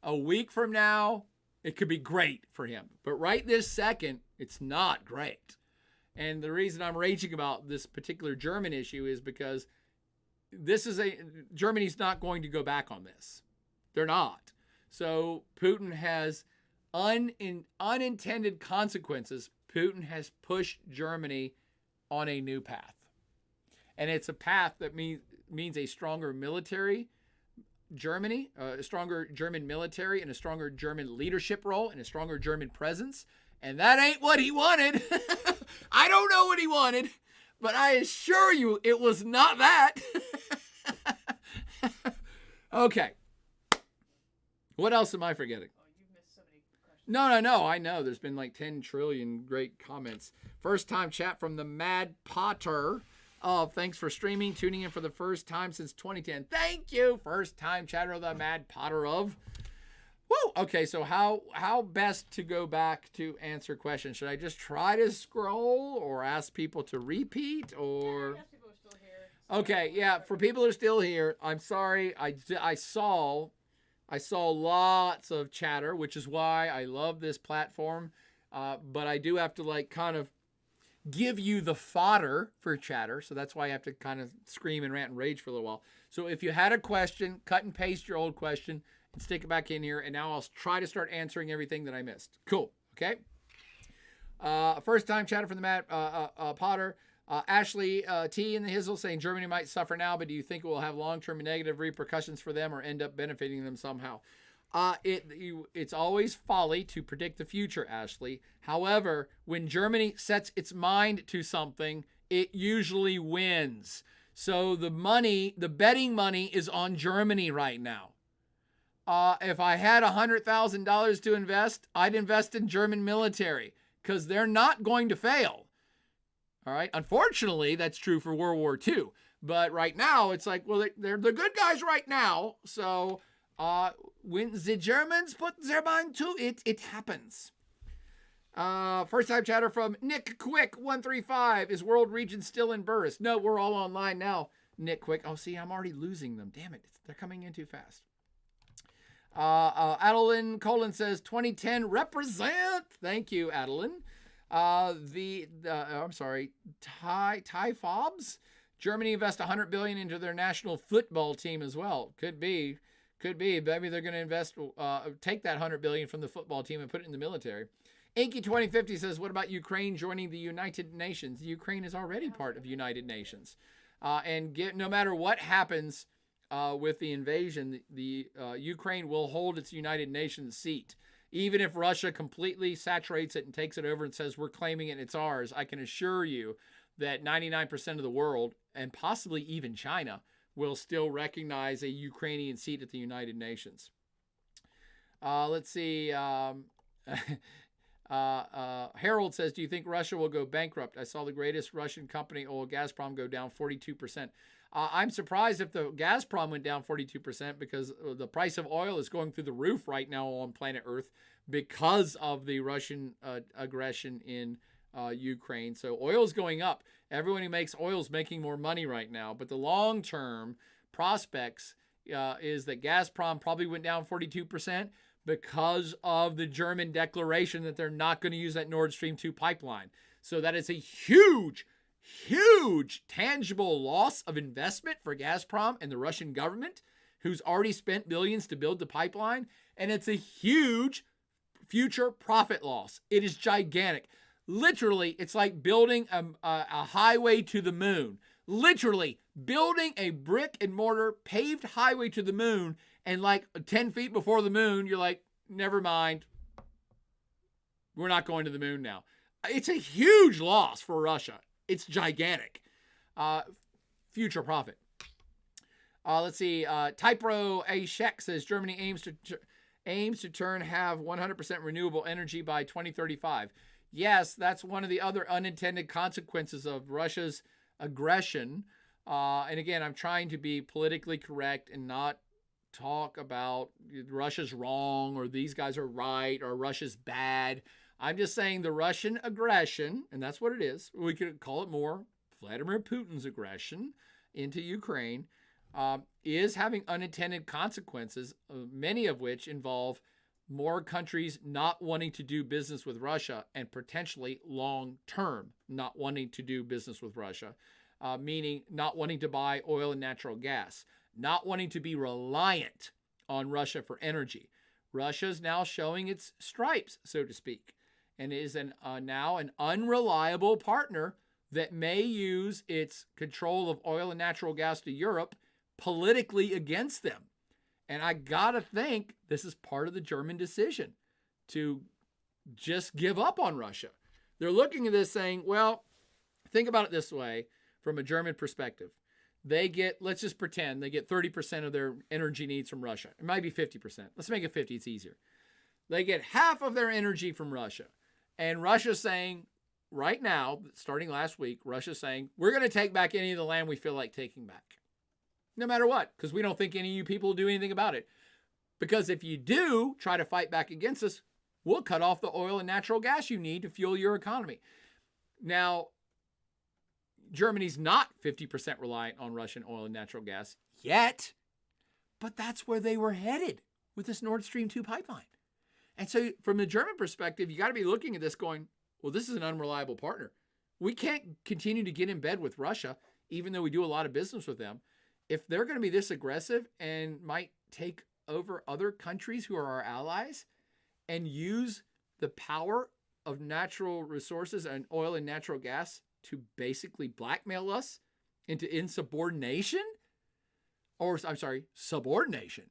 A week from now, it could be great for him. But right this second, it's not great. And the reason I'm raging about this particular German issue is because Germany's not going to go back on this. They're not. So Putin has unintended consequences. Putin has pushed Germany on a new path. And it's a path that means a stronger military Germany, a stronger German military, and a stronger German leadership role, and a stronger German presence. And that ain't what he wanted. I don't know what he wanted, but I assure you it was not that. Okay. What else am I forgetting? Oh, you missed so many questions. No. I know. There's been like 10 trillion great comments. First time chat from the Mad Potter. Oh, thanks for streaming, tuning in for the first time since 2010. Thank you. First time chatter of the Mad Potter of. Woo! Okay, so how best to go back to answer questions? Should I just try to scroll or ask people to repeat or? Yes, people are still here. Okay, yeah, for people who are still here, I'm sorry. I saw lots of chatter, which is why I love this platform. But I do have to kind of give you the fodder for chatter. So that's why I have to kind of scream and rant and rage for a little while. So if you had a question, cut and paste your old question and stick it back in here. And now I'll try to start answering everything that I missed. Cool. Okay. First time chatter from the Matt Potter. Ashley T in the Hizzle saying Germany might suffer now, but do you think it will have long-term negative repercussions for them or end up benefiting them somehow? It's always folly to predict the future, Ashley. However, when Germany sets its mind to something, it usually wins. So the betting money is on Germany right now. If I had $100,000 to invest, I'd invest in German military because they're not going to fail. All right. Unfortunately, that's true for World War II. But right now, it's like, well, they're the good guys right now. So When the Germans put their mind to it, it happens. First time chatter from Nick Quick 135. Is World Region still in Burris? No, we're all online now. Nick Quick. Oh, see, I'm already losing them. Damn it. They're coming in too fast. Adeline Colin says 2010 represent. Thank you, Adeline. I'm sorry, Ty Fobs. Germany invest $100 billion into their national football team as well. Could be. Maybe they're going to invest, take that $100 billion from the football team and put it in the military. Inky 2050 says, what about Ukraine joining the United Nations? Ukraine is already part of United Nations. No matter what happens with the invasion, the Ukraine will hold its United Nations seat. Even if Russia completely saturates it and takes it over and says, we're claiming it, it's ours, I can assure you that 99% of the world, and possibly even China, will still recognize a Ukrainian seat at the United Nations. Let's see. Harold says, do you think Russia will go bankrupt? I saw the greatest Russian company, oil Gazprom, go down 42%. I'm surprised if the Gazprom went down 42% because the price of oil is going through the roof right now on planet Earth because of the Russian aggression in Ukraine. So oil is going up. Everyone who makes oil is making more money right now. But the long-term prospects is that Gazprom probably went down 42% because of the German declaration that they're not going to use that Nord Stream 2 pipeline. So that is a huge tangible loss of investment for Gazprom and the Russian government, who's already spent billions to build the pipeline. And it's a huge future profit loss. It is gigantic. Literally, it's like building a highway to the moon. Literally, building a brick and mortar paved highway to the moon, and like 10 feet before the moon, you're like, never mind. We're not going to the moon now. It's a huge loss for Russia. It's gigantic. Future profit. Let's see. Typro A. Sheck says Germany aims to have 100% renewable energy by 2035. Yes, that's one of the other unintended consequences of Russia's aggression. And again, I'm trying to be politically correct and not talk about Russia's wrong or these guys are right or Russia's bad. I'm just saying the Russian aggression, and that's what it is. We could call it more Vladimir Putin's aggression into Ukraine, is having unintended consequences, many of which involve more countries not wanting to do business with Russia and potentially long-term not wanting to do business with Russia, meaning not wanting to buy oil and natural gas, not wanting to be reliant on Russia for energy. Russia's now showing its stripes, so to speak, and is now an unreliable partner that may use its control of oil and natural gas to Europe politically against them. And I gotta think this is part of the German decision to just give up on Russia. They're looking at this saying, well, think about it this way from a German perspective. They get, let's just pretend, they get 30% of their energy needs from Russia. It might be 50%. Let's make it 50, it's easier. They get half of their energy from Russia. And Russia's saying, right now, starting last week, Russia's saying, we're going to take back any of the land we feel like taking back. No matter what, because we don't think any of you people will do anything about it. Because if you do try to fight back against us, we'll cut off the oil and natural gas you need to fuel your economy. Now, Germany's not 50% reliant on Russian oil and natural gas yet, but that's where they were headed with this Nord Stream 2 pipeline. And so from the German perspective, you got to be looking at this going, well, this is an unreliable partner. We can't continue to get in bed with Russia, even though we do a lot of business with them. If they're going to be this aggressive and might take over other countries who are our allies and use the power of natural resources and oil and natural gas to basically blackmail us into insubordination, or I'm sorry, subordination.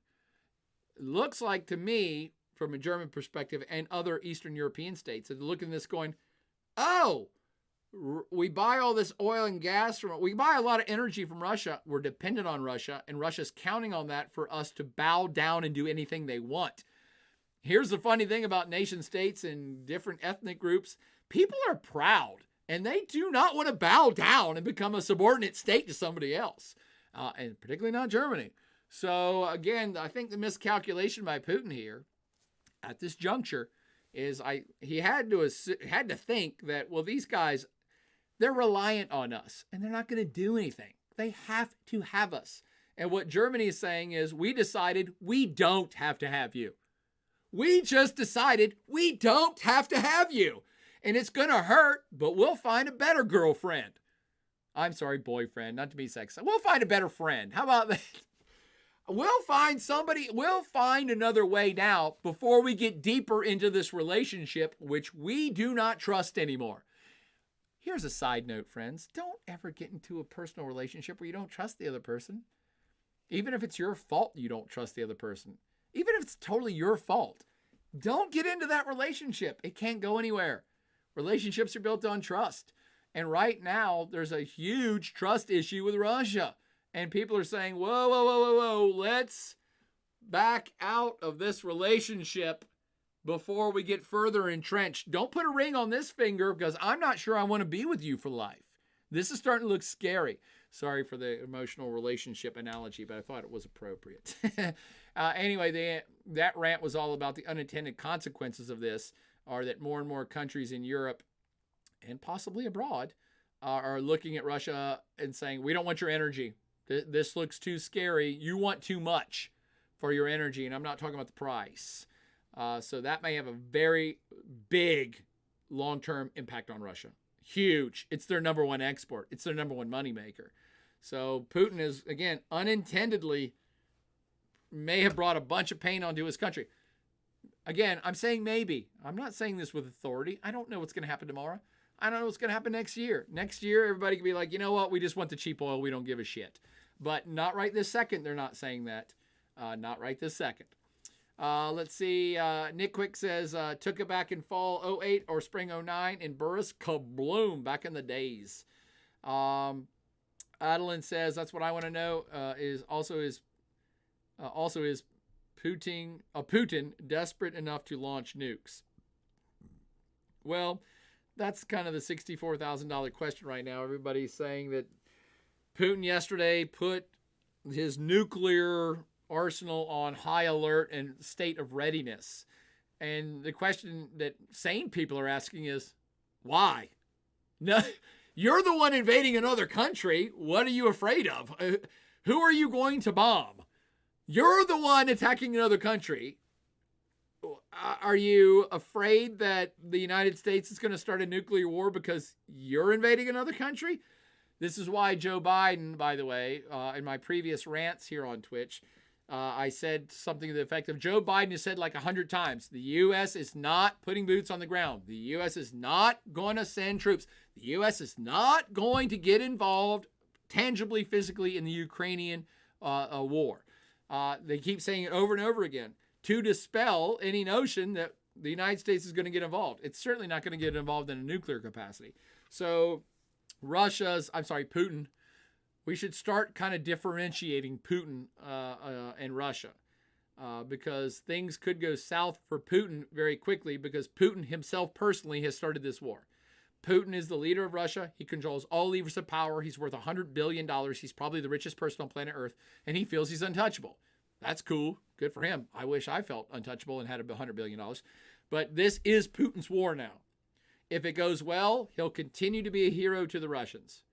It looks like to me, from a German perspective and other Eastern European states, they're looking at this going, oh, we buy all this oil and gas we buy a lot of energy from Russia. We're dependent on Russia, and Russia's counting on that for us to bow down and do anything they want. Here's the funny thing about nation states and different ethnic groups. People are proud, and they do not want to bow down and become a subordinate state to somebody else, and particularly not Germany. So again, I think the miscalculation by Putin here at this juncture is he had to think that, well, these guys, they're reliant on us and they're not going to do anything. They have to have us. And what Germany is saying is, we decided we don't have to have you. We just decided we don't have to have you. And it's going to hurt, but we'll find a better girlfriend. I'm sorry, boyfriend, not to be sexist. We'll find a better friend. How about that? We'll find another way now before we get deeper into this relationship, which we do not trust anymore. Here's a side note, friends. Don't ever get into a personal relationship where you don't trust the other person. Even if it's your fault you don't trust the other person. Even if it's totally your fault. Don't get into that relationship. It can't go anywhere. Relationships are built on trust. And right now, there's a huge trust issue with Russia. And people are saying, whoa, let's back out of this relationship before we get further entrenched. Don't put a ring on this finger because I'm not sure I want to be with you for life. This is starting to look scary. Sorry for the emotional relationship analogy, but I thought it was appropriate. Anyway, that rant was all about the unintended consequences of this, are that more and more countries in Europe and possibly abroad are looking at Russia and saying, we don't want your energy. This looks too scary. You want too much for your energy, and I'm not talking about the price. So that may have a very big long-term impact on Russia. Huge. It's their number one export. It's their number one moneymaker. So Putin is, again, unintendedly may have brought a bunch of pain onto his country. Again, I'm saying maybe. I'm not saying this with authority. I don't know what's going to happen tomorrow. I don't know what's going to happen next year. Next year, everybody can be like, you know what? We just want the cheap oil. We don't give a shit. But not right this second. They're not saying that. Not right this second. Let's see. Nick Quick says, took it back in fall 08 or spring 09 in Burris. Kabloom. Back in the days. Adeline says, that's what I want to know. Is Putin desperate enough to launch nukes? Well, that's kind of the $64,000 question right now. Everybody's saying that Putin yesterday put his nuclear arsenal on high alert and state of readiness. And the question that sane people are asking is, why? No, you're the one invading another country. What are you afraid of? Who are you going to bomb? You're the one attacking another country. Are you afraid that the United States is going to start a nuclear war because you're invading another country? This is why Joe Biden, by the way, in my previous rants here on Twitch, I said something to the effect of, Joe Biden has said like 100 times, the U.S. is not putting boots on the ground. The U.S. is not going to send troops. The U.S. is not going to get involved tangibly, physically in the Ukrainian war. They keep saying it over and over again to dispel any notion that the United States is going to get involved. It's certainly not going to get involved in a nuclear capacity. So Putin, we should start kind of differentiating Putin and Russia because things could go south for Putin very quickly because Putin himself personally has started this war. Putin is the leader of Russia. He controls all levers of power. He's worth $100 billion. He's probably the richest person on planet Earth, and he feels he's untouchable. That's cool. Good for him. I wish I felt untouchable and had $100 billion. But this is Putin's war now. If it goes well, he'll continue to be a hero to the Russians.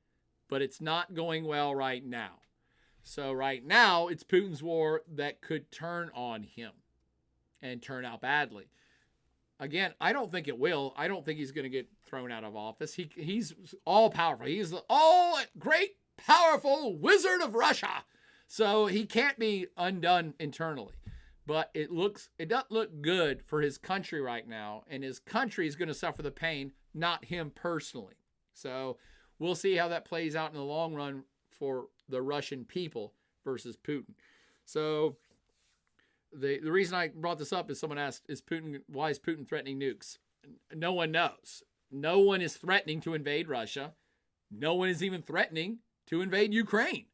But it's not going well right now. So right now, it's Putin's war that could turn on him and turn out badly. Again, I don't think it will. I don't think he's going to get thrown out of office. He's all powerful. He's the all great, powerful wizard of Russia. So he can't be undone internally. But it doesn't look good for his country right now. And his country is going to suffer the pain, not him personally. So we'll see how that plays out in the long run for the Russian people versus Putin. So the reason I brought this up is someone asked, why is Putin threatening nukes? No one knows. No one is threatening to invade Russia. No one is even threatening to invade Ukraine.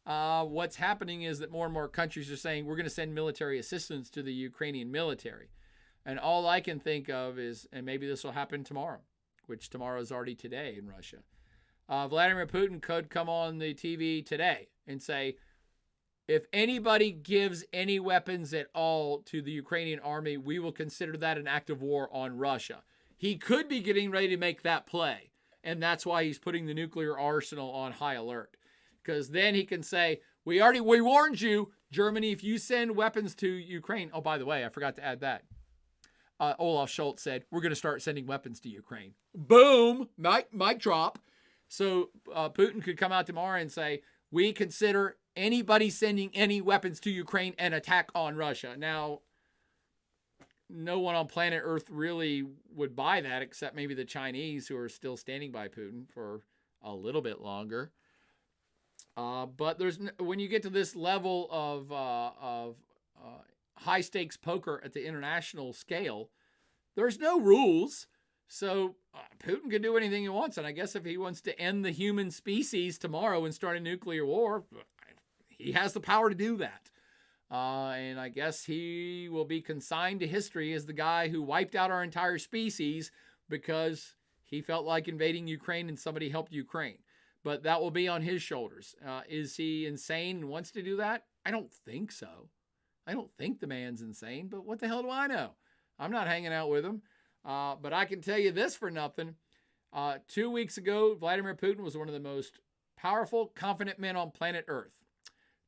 What's happening is that more and more countries are saying we're going to send military assistance to the Ukrainian military. And all I can think of is, and maybe this will happen tomorrow, which tomorrow is already today in Russia. Vladimir Putin could come on the TV today and say, if anybody gives any weapons at all to the Ukrainian army, we will consider that an act of war on Russia. He could be getting ready to make that play, and that's why he's putting the nuclear arsenal on high alert. Because then he can say, we warned you, Germany, if you send weapons to Ukraine. Oh, by the way, I forgot to add that. Olaf Scholz said, we're going to start sending weapons to Ukraine. Boom! Mic drop. So Putin could come out tomorrow and say, we consider anybody sending any weapons to Ukraine an attack on Russia. Now, no one on planet Earth really would buy that except maybe the Chinese, who are still standing by Putin for a little bit longer. But when you get to this level of high stakes poker at the international scale, there's no rules. So Putin can do anything he wants. And I guess if he wants to end the human species tomorrow and start a nuclear war, he has the power to do that. And I guess he will be consigned to history as the guy who wiped out our entire species because he felt like invading Ukraine and somebody helped Ukraine. But that will be on his shoulders. Is he insane and wants to do that? I don't think so. I don't think the man's insane, but what the hell do I know? I'm not hanging out with him. But I can tell you this for nothing. 2 weeks ago, Vladimir Putin was one of the most powerful, confident men on planet Earth.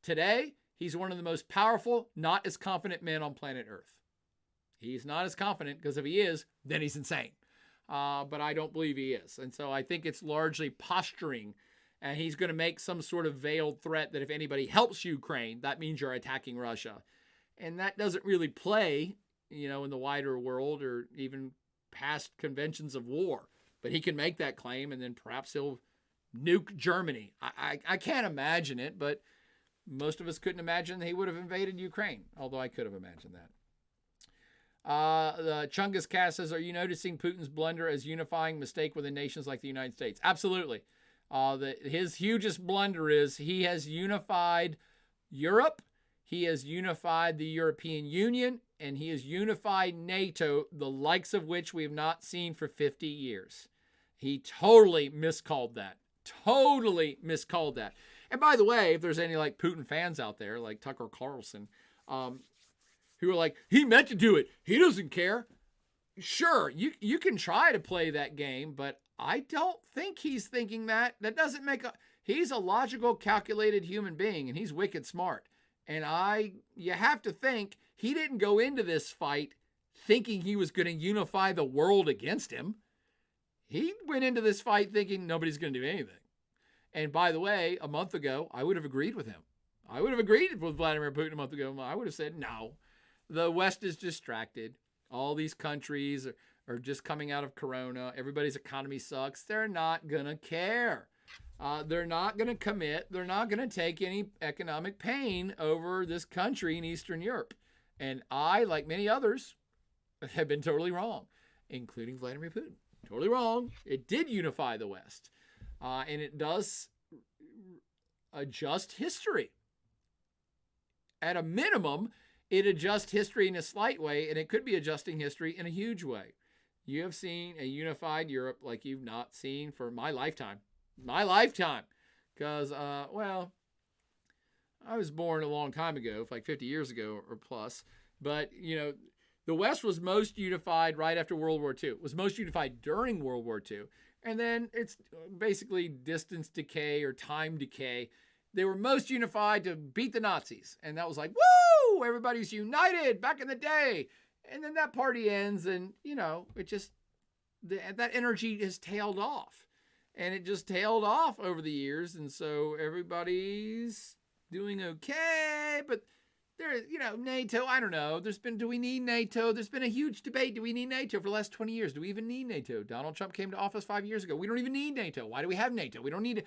Today, he's one of the most powerful, not as confident men on planet Earth. He's not as confident because if he is, then he's insane. But I don't believe he is. And so I think it's largely posturing. And he's going to make some sort of veiled threat that if anybody helps Ukraine, that means you're attacking Russia. And that doesn't really play, in the wider world or even past conventions of war. But he can make that claim, and then perhaps he'll nuke Germany. I can't imagine it, but most of us couldn't imagine he would have invaded Ukraine, although I could have imagined that. The Chungus Cast says, are you noticing Putin's blunder as unifying mistake within nations like the United States? Absolutely. His hugest blunder is he has unified Europe, he has unified the European Union, and he has unified NATO, the likes of which we have not seen for 50 years. He totally miscalled that. Totally miscalled that. And by the way, if there's any like Putin fans out there, like Tucker Carlson, who are like, he meant to do it, he doesn't care. Sure, you can try to play that game, but I don't think he's thinking that. That doesn't he's a logical, calculated human being, and he's wicked smart. And you have to think he didn't go into this fight thinking he was going to unify the world against him. He went into this fight thinking nobody's going to do anything. And by the way, a month ago, I would have agreed with him. I would have agreed with Vladimir Putin a month ago. I would have said, no, the West is distracted. All these countries are just coming out of Corona. Everybody's economy sucks. They're not going to care. They're not going to commit. They're not going to take any economic pain over this country in Eastern Europe. And I, like many others, have been totally wrong, including Vladimir Putin. Totally wrong. It did unify the West. And it does adjust history. At a minimum, it adjusts history in a slight way, and it could be adjusting history in a huge way. You have seen a unified Europe like you've not seen for my lifetime. My lifetime. Because, I was born a long time ago, like 50 years ago or plus. But, the West was most unified right after World War II. It was most unified during World War II. And then it's basically distance decay or time decay. They were most unified to beat the Nazis. And that was like, woo! Everybody's united back in the day. And then that party ends and, it just, that energy has tailed off. And it just tailed off over the years. And so everybody's doing okay. But there, NATO, I don't know. Do we need NATO? There's been a huge debate. Do we need NATO for the last 20 years? Do we even need NATO? Donald Trump came to office 5 years ago. We don't even need NATO. Why do we have NATO? We don't need it.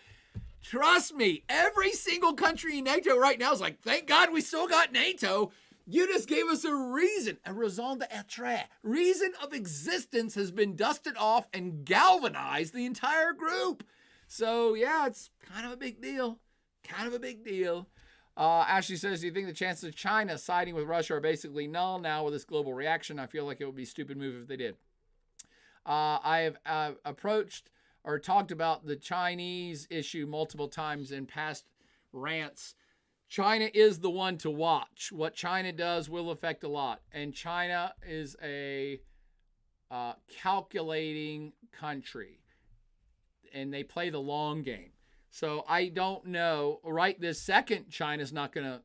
Trust me, every single country in NATO right now is like, thank God we still got NATO. You just gave us a reason, a raison d'être. Reason of existence has been dusted off and galvanized the entire group. So, yeah, it's kind of a big deal. Kind of a big deal. Ashley says, do you think the chances of China siding with Russia are basically null now with this global reaction? I feel like it would be a stupid move if they did. I have approached or talked about the Chinese issue multiple times in past rants. China is the one to watch. What China does will affect a lot. And China is a calculating country, and they play the long game. So I don't know. Right this second, China's not going to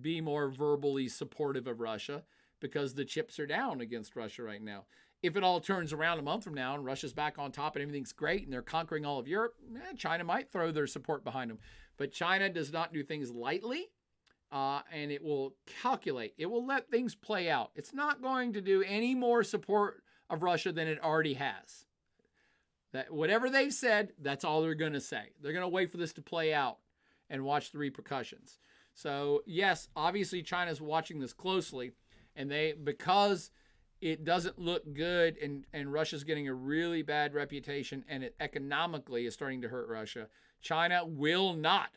be more verbally supportive of Russia because the chips are down against Russia right now. If it all turns around a month from now and Russia's back on top and everything's great and they're conquering all of Europe, China might throw their support behind them. But China does not do things lightly, and it will calculate. It will let things play out. It's not going to do any more support of Russia than it already has. That whatever they've said, that's all they're going to say. They're going to wait for this to play out and watch the repercussions. So yes, obviously China's watching this closely, and because it doesn't look good and Russia's getting a really bad reputation and it economically is starting to hurt Russia, China will not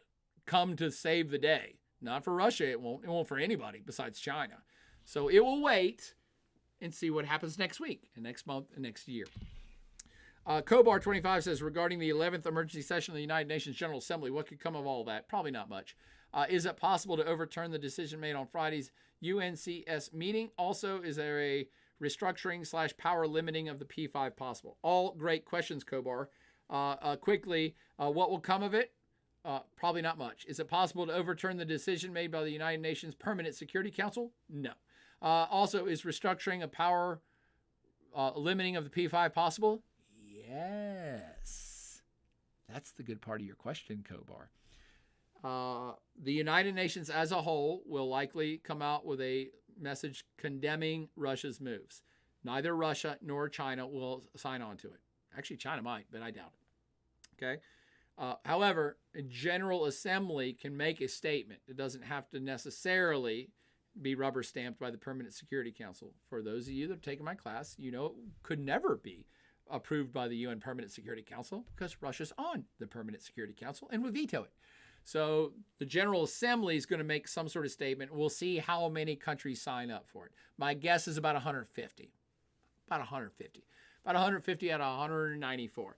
come to save the day. Not for Russia, it won't. It won't for anybody besides China. So it will wait and see what happens next week and next month and next year. Kobar25 says, regarding the 11th emergency session of the United Nations General Assembly, what could come of all that? Probably not much. Is it possible to overturn the decision made on Friday's UNCS meeting? Also, is there a restructuring / power limiting of the P5 possible? All great questions, Kobar. Quickly, what will come of it? Probably not much. Is it possible to overturn the decision made by the United Nations Permanent Security Council? No. Also, is restructuring a power limiting of the P5 possible? Yes. That's the good part of your question, Kobar. The United Nations as a whole will likely come out with a message condemning Russia's moves. Neither Russia nor China will sign on to it. Actually, China might, but I doubt it. Okay. However, a General Assembly can make a statement. It doesn't have to necessarily be rubber stamped by the Permanent Security Council. For those of you that have taken my class, you know it could never be approved by the UN Permanent Security Council because Russia's on the Permanent Security Council and would veto it. So the General Assembly is going to make some sort of statement. We'll see how many countries sign up for it. My guess is about 150. About 150. About 150 out of 194.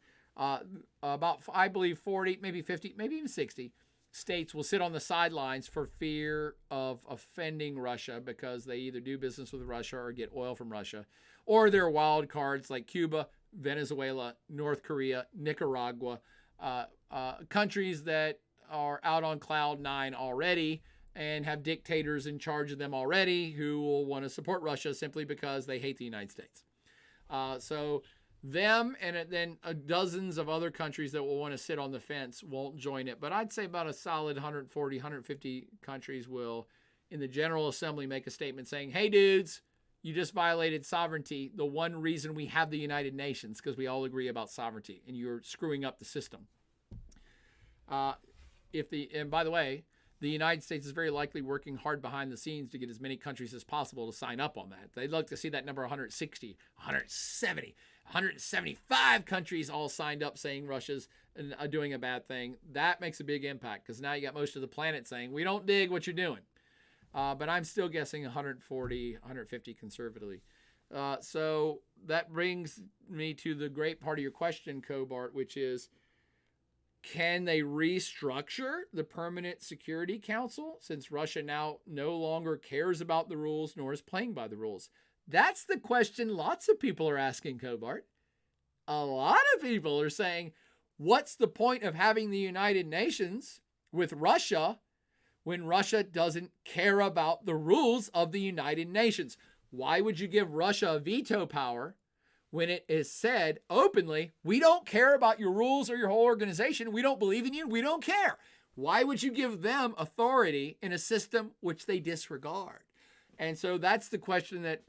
About, I believe, 40, maybe 50, maybe even 60 states will sit on the sidelines for fear of offending Russia because they either do business with Russia or get oil from Russia, or they're wild cards like Cuba, Venezuela, North Korea, Nicaragua, countries that are out on cloud nine already and have dictators in charge of them already who will want to support Russia simply because they hate the United States. So them and then dozens of other countries that will want to sit on the fence won't join it. But I'd say about a solid 140, 150 countries will, in the General Assembly, make a statement saying, hey, dudes, you just violated sovereignty. The one reason we have the United Nations, because we all agree about sovereignty, and you're screwing up the system. And by the way, the United States is very likely working hard behind the scenes to get as many countries as possible to sign up on that. They'd like to see that number 160, 170, 175 countries all signed up saying Russia's doing a bad thing. That makes a big impact because now you got most of the planet saying, we don't dig what you're doing. But I'm still guessing 140, 150 conservatively. So that brings me to the great part of your question, Cobart, which is, can they restructure the Permanent Security Council since Russia now no longer cares about the rules nor is playing by the rules? That's the question lots of people are asking, Cobart. A lot of people are saying, what's the point of having the United Nations with Russia when Russia doesn't care about the rules of the United Nations? Why would you give Russia a veto power when it is said openly, we don't care about your rules or your whole organization, we don't believe in you, we don't care? Why would you give them authority in a system which they disregard? And so that's the question that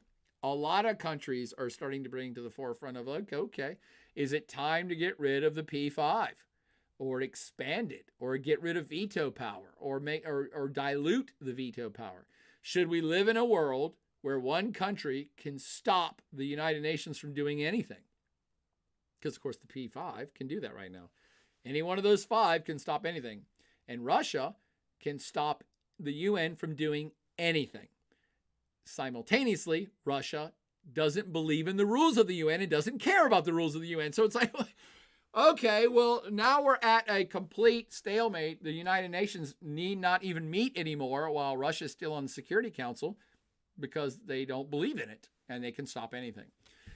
a lot of countries are starting to bring to the forefront of, like, okay, is it time to get rid of the P5 or expand it or get rid of veto power or dilute the veto power? Should we live in a world where one country can stop the United Nations from doing anything? Because, of course, the P5 can do that right now. Any one of those five can stop anything. And Russia can stop the UN from doing anything. Simultaneously, Russia doesn't believe in the rules of the UN and doesn't care about the rules of the UN. So it's like, Okay, well, now we're at a complete stalemate. The United Nations need not even meet anymore while Russia's still on the Security Council because they don't believe in it and they can stop anything.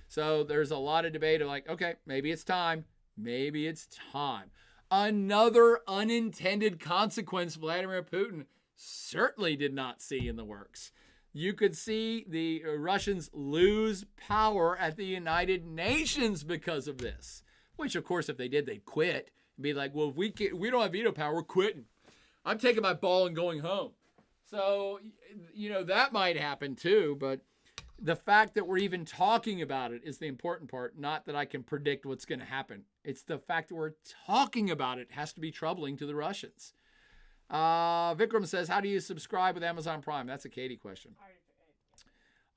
So there's a lot of debate of like, okay, maybe it's time. Maybe it's time. Another unintended consequence Vladimir Putin certainly did not see in the works. You could see the Russians lose power at the United Nations because of this. Which, of course, if they did, they'd quit and be like, well, if we don't have veto power, we're quitting. I'm taking my ball and going home. So, that might happen too. But the fact that we're even talking about it is the important part. Not that I can predict what's going to happen. It's the fact that we're talking about it has to be troubling to the Russians. Vikram says, how do you subscribe with Amazon Prime? That's a Katie question.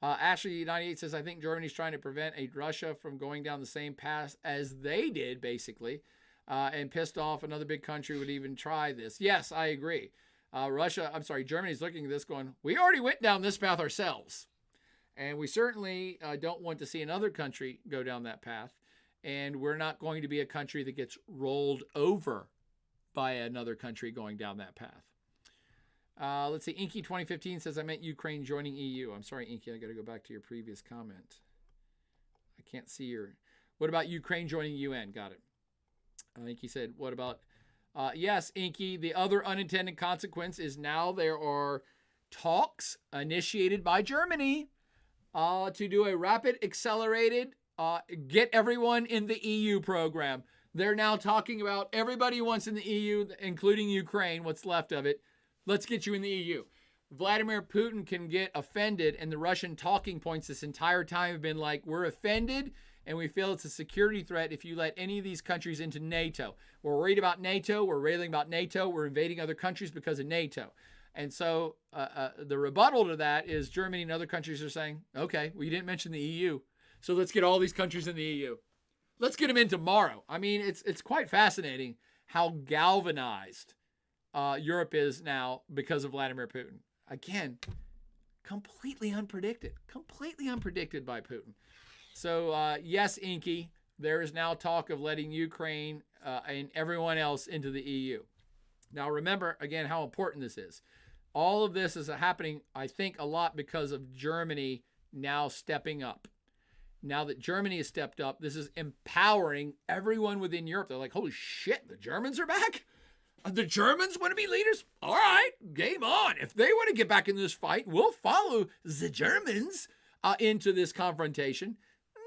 Ashley98 says, I think Germany's trying to prevent Russia from going down the same path as they did, basically, and pissed off another big country would even try this. Yes, I agree. Germany's looking at this going, we already went down this path ourselves. And we certainly don't want to see another country go down that path. And we're not going to be a country that gets rolled over by another country going down that path. Let's see. Inky 2015 says, I meant Ukraine joining EU. I'm sorry, Inky. I got to go back to your previous comment. I can't see your. What about Ukraine joining UN? Got it. Inky said, what about. Yes, Inky. The other unintended consequence is now there are talks initiated by Germany to do a rapid, accelerated, get everyone in the EU program. They're now talking about everybody who wants in the EU, including Ukraine, what's left of it. Let's get you in the EU. Vladimir Putin can get offended, and the Russian talking points this entire time have been like, we're offended, and we feel it's a security threat if you let any of these countries into NATO. We're worried about NATO. We're railing about NATO. We're invading other countries because of NATO. And so the rebuttal to that is Germany and other countries are saying, okay, well, you didn't mention the EU, so let's get all these countries in the EU. Let's get them in tomorrow. I mean, it's quite fascinating how galvanized Europe is now because of Vladimir Putin. Again, completely unpredicted by Putin. So yes, Inky, there is now talk of letting Ukraine and everyone else into the EU. Now remember, again, how important this is. All of this is happening, I think, a lot because of Germany now stepping up. Now that Germany has stepped up, this is empowering everyone within Europe. They're like, holy shit, the Germans are back? The Germans want to be leaders? All right, game on. If they want to get back in this fight, we'll follow the Germans into this confrontation.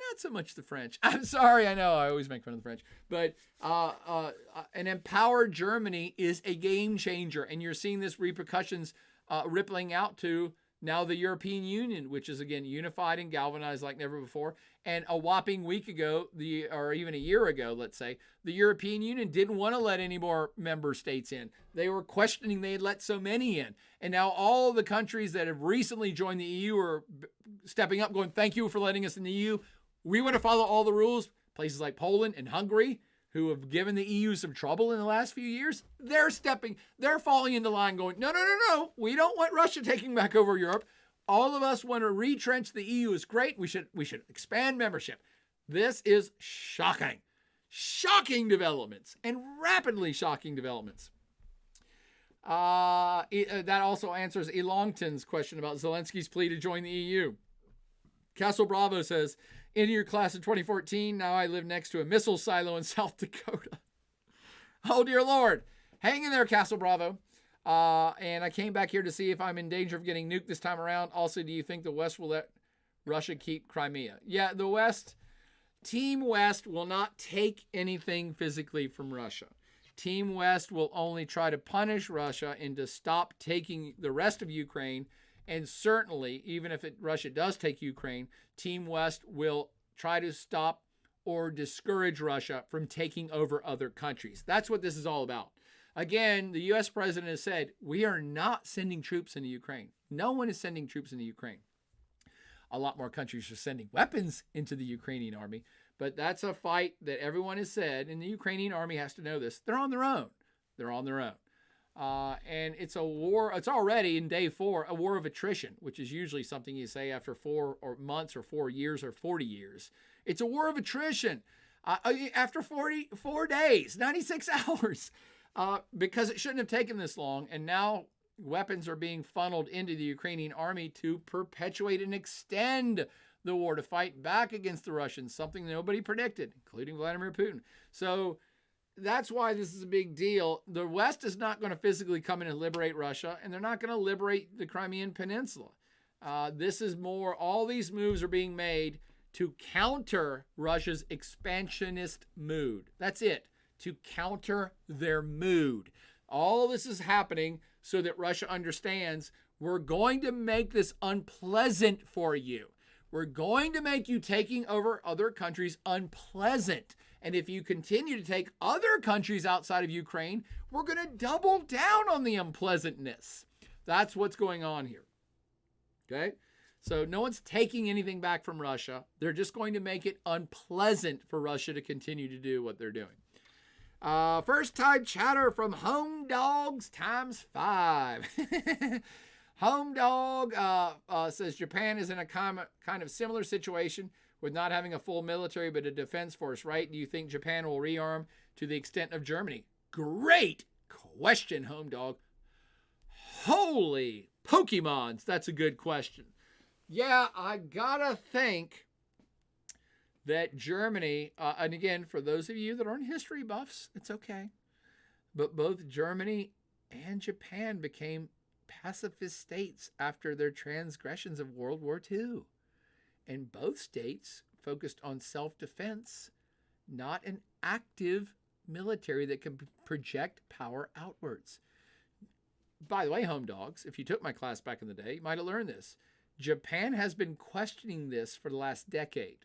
Not so much the French. I'm sorry, I know I always make fun of the French. But an empowered Germany is a game changer. And you're seeing this repercussions rippling out to now the European Union, which is, again, unified and galvanized like never before. And a whopping week ago, or even a year ago, let's say, the European Union didn't want to let any more member states in. They were questioning they had let so many in. And now all the countries that have recently joined the EU are stepping up, going, thank you for letting us in the EU. We want to follow all the rules. Places like Poland and Hungary, who have given the EU some trouble in the last few years, they're falling into line going, no. We don't want Russia taking back over Europe. All of us want to retrench the EU is great. We should expand membership. This is shocking. Shocking developments and rapidly shocking developments. That also answers Elongton's question about Zelensky's plea to join the EU. Castle Bravo says, in your class in 2014, now I live next to a missile silo in South Dakota. Oh, dear Lord. Hang in there, Castle Bravo. And I came back here to see if I'm in danger of getting nuked this time around. Also, do you think the West will let Russia keep Crimea? Yeah, the West, Team West will not take anything physically from Russia. Team West will only try to punish Russia and to stop taking the rest of Ukraine. And certainly, even if Russia does take Ukraine, Team West will try to stop or discourage Russia from taking over other countries. That's what this is all about. Again, the U.S. president has said, we are not sending troops into Ukraine. No one is sending troops into Ukraine. A lot more countries are sending weapons into the Ukrainian army, but that's a fight that everyone has said, and the Ukrainian army has to know this. They're on their own. And it's a war. It's already in day 4, a war of attrition, which is usually something you say after 4 months or 4 years or 40 years. It's a war of attrition. After 44 days, 96 hours, because it shouldn't have taken this long. And now weapons are being funneled into the Ukrainian army to perpetuate and extend the war, to fight back against the Russians, something nobody predicted, including Vladimir Putin. So that's why this is a big deal. The West is not going to physically come in and liberate Russia, and they're not going to liberate the Crimean Peninsula. This is more, all these moves are being made to counter Russia's expansionist mood. That's it, to counter their mood. All this is happening so that Russia understands, we're going to make this unpleasant for you. We're going to make you taking over other countries unpleasant. And if you continue to take other countries outside of Ukraine, we're going to double down on the unpleasantness. That's what's going on here. Okay? So no one's taking anything back from Russia. They're just going to make it unpleasant for Russia to continue to do what they're doing. First time chatter from Home Dogs times 5. Home Dog says Japan is in a kind of similar situation with not having a full military but a defense force, right? Do you think Japan will rearm to the extent of Germany? Great question, Home Dog. Holy Pokemons, that's a good question. Yeah, I gotta think that Germany, and again, for those of you that aren't history buffs, it's okay, but both Germany and Japan became pacifist states after their transgressions of World War II. And both states focused on self-defense, not an active military that can project power outwards. By the way, Home Dogs, if you took my class back in the day, you might have learned this. Japan has been questioning this for the last decade.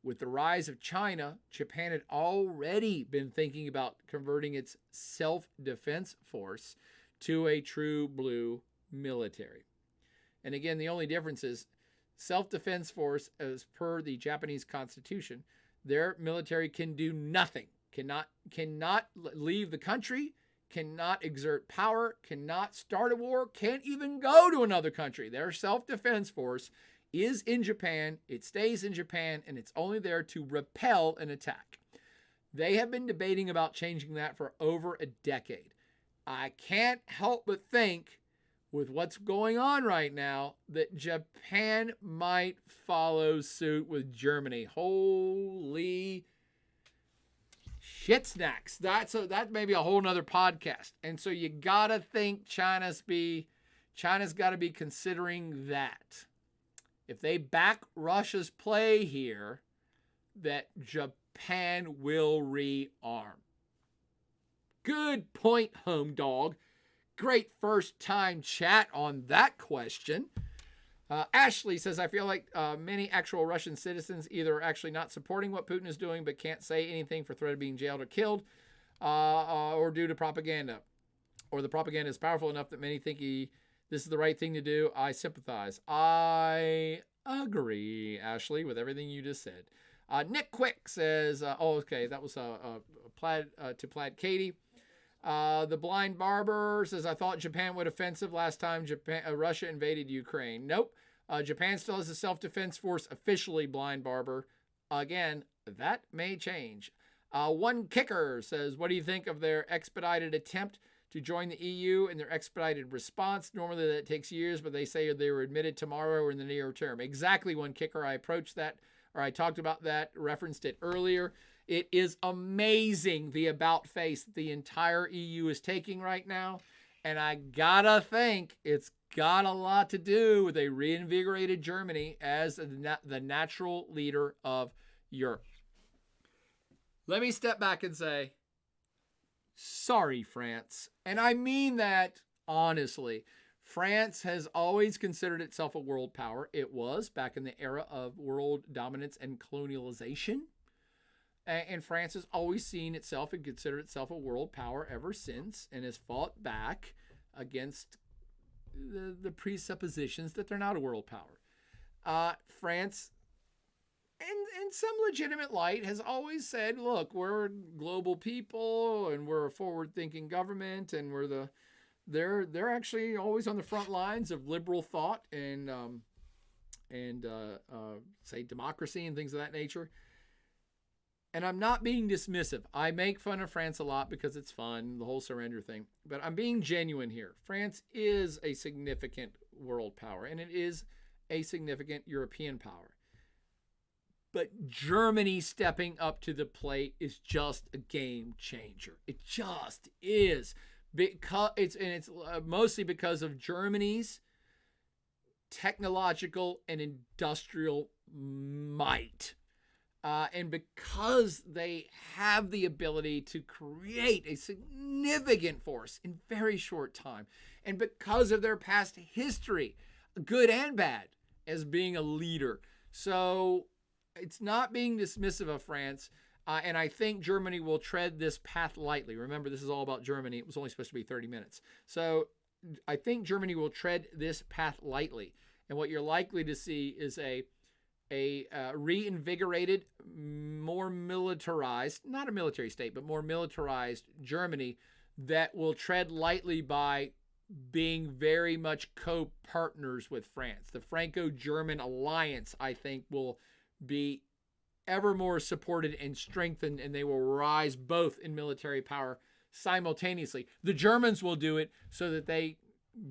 With the rise of China, Japan had already been thinking about converting its self-defense force to a true blue military. And again, the only difference is self-defense force, as per the Japanese constitution, their military can do nothing, cannot leave the country, cannot exert power, cannot start a war, can't even go to another country. Their self-defense force is in Japan, it stays in Japan, and it's only there to repel an attack. They have been debating about changing that for over a decade. I can't help but think, with what's going on right now, that Japan might follow suit with Germany. Holy shit snacks. That may be a whole nother podcast. And so you gotta think China's got to be considering that. If they back Russia's play here, that Japan will rearm. Good point, Home Dog. Great first time chat on that question. Ashley says, I feel like many actual Russian citizens either are actually not supporting what Putin is doing but can't say anything for threat of being jailed or killed, or due to propaganda. Or the propaganda is powerful enough that many think this is the right thing to do. I sympathize. I agree, Ashley, with everything you just said. Nick Quick says, that was Plaid Katie. The Blind Barber says, I thought Japan would offensive last time Russia invaded Ukraine. Nope. Japan still has a self-defense force officially, Blind Barber. Again, that may change. One Kicker says, what do you think of their expedited attempt to join the EU and their expedited response? Normally that takes years, but they say they were admitted tomorrow or in the near term. Exactly, One Kicker. I talked about that, referenced it earlier. It is amazing the about face the entire EU is taking right now. And I gotta think it's got a lot to do with a reinvigorated Germany as the natural leader of Europe. Let me step back and say, sorry, France. And I mean that honestly. France has always considered itself a world power. It was back in the era of world dominance and colonialization. And France has always seen itself and considered itself a world power ever since, and has fought back against the presuppositions that they're not a world power. France, in some legitimate light, has always said, look, we're global people and we're a forward-thinking government, and they're actually always on the front lines of liberal thought and say democracy and things of that nature. And I'm not being dismissive. I make fun of France a lot because it's fun, the whole surrender thing. But I'm being genuine here. France is a significant world power, and it is a significant European power. But Germany stepping up to the plate is just a game changer. It just is. Because it's mostly because of Germany's technological and industrial might. And because they have the ability to create a significant force in very short time, and because of their past history, good and bad, as being a leader. So it's not being dismissive of France, and I think Germany will tread this path lightly. Remember, this is all about Germany. It was only supposed to be 30 minutes. So I think Germany will tread this path lightly, and what you're likely to see is a reinvigorated, more militarized, not a military state, but more militarized Germany that will tread lightly by being very much co-partners with France. The Franco-German alliance, I think, will be ever more supported and strengthened, and they will rise both in military power simultaneously. The Germans will do it so that they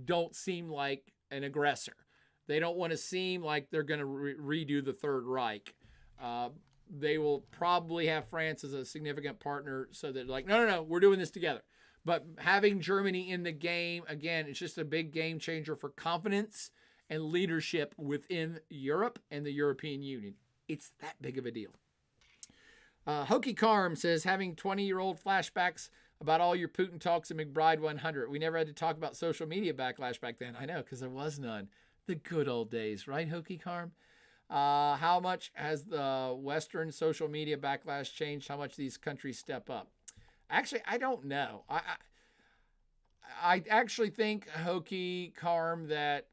don't seem like an aggressor. They don't want to seem like they're going to redo the Third Reich. They will probably have France as a significant partner so that like, no, we're doing this together. But having Germany in the game, again, it's just a big game changer for confidence and leadership within Europe and the European Union. It's that big of a deal. Hokey Carm says, having 20-year-old flashbacks about all your Putin talks at McBride 100. We never had to talk about social media backlash back then. I know, because there was none. The good old days, right, Hokey Carm? How much has the Western social media backlash changed? How much these countries step up? Actually, I don't know. I actually think, Hokey Carm, that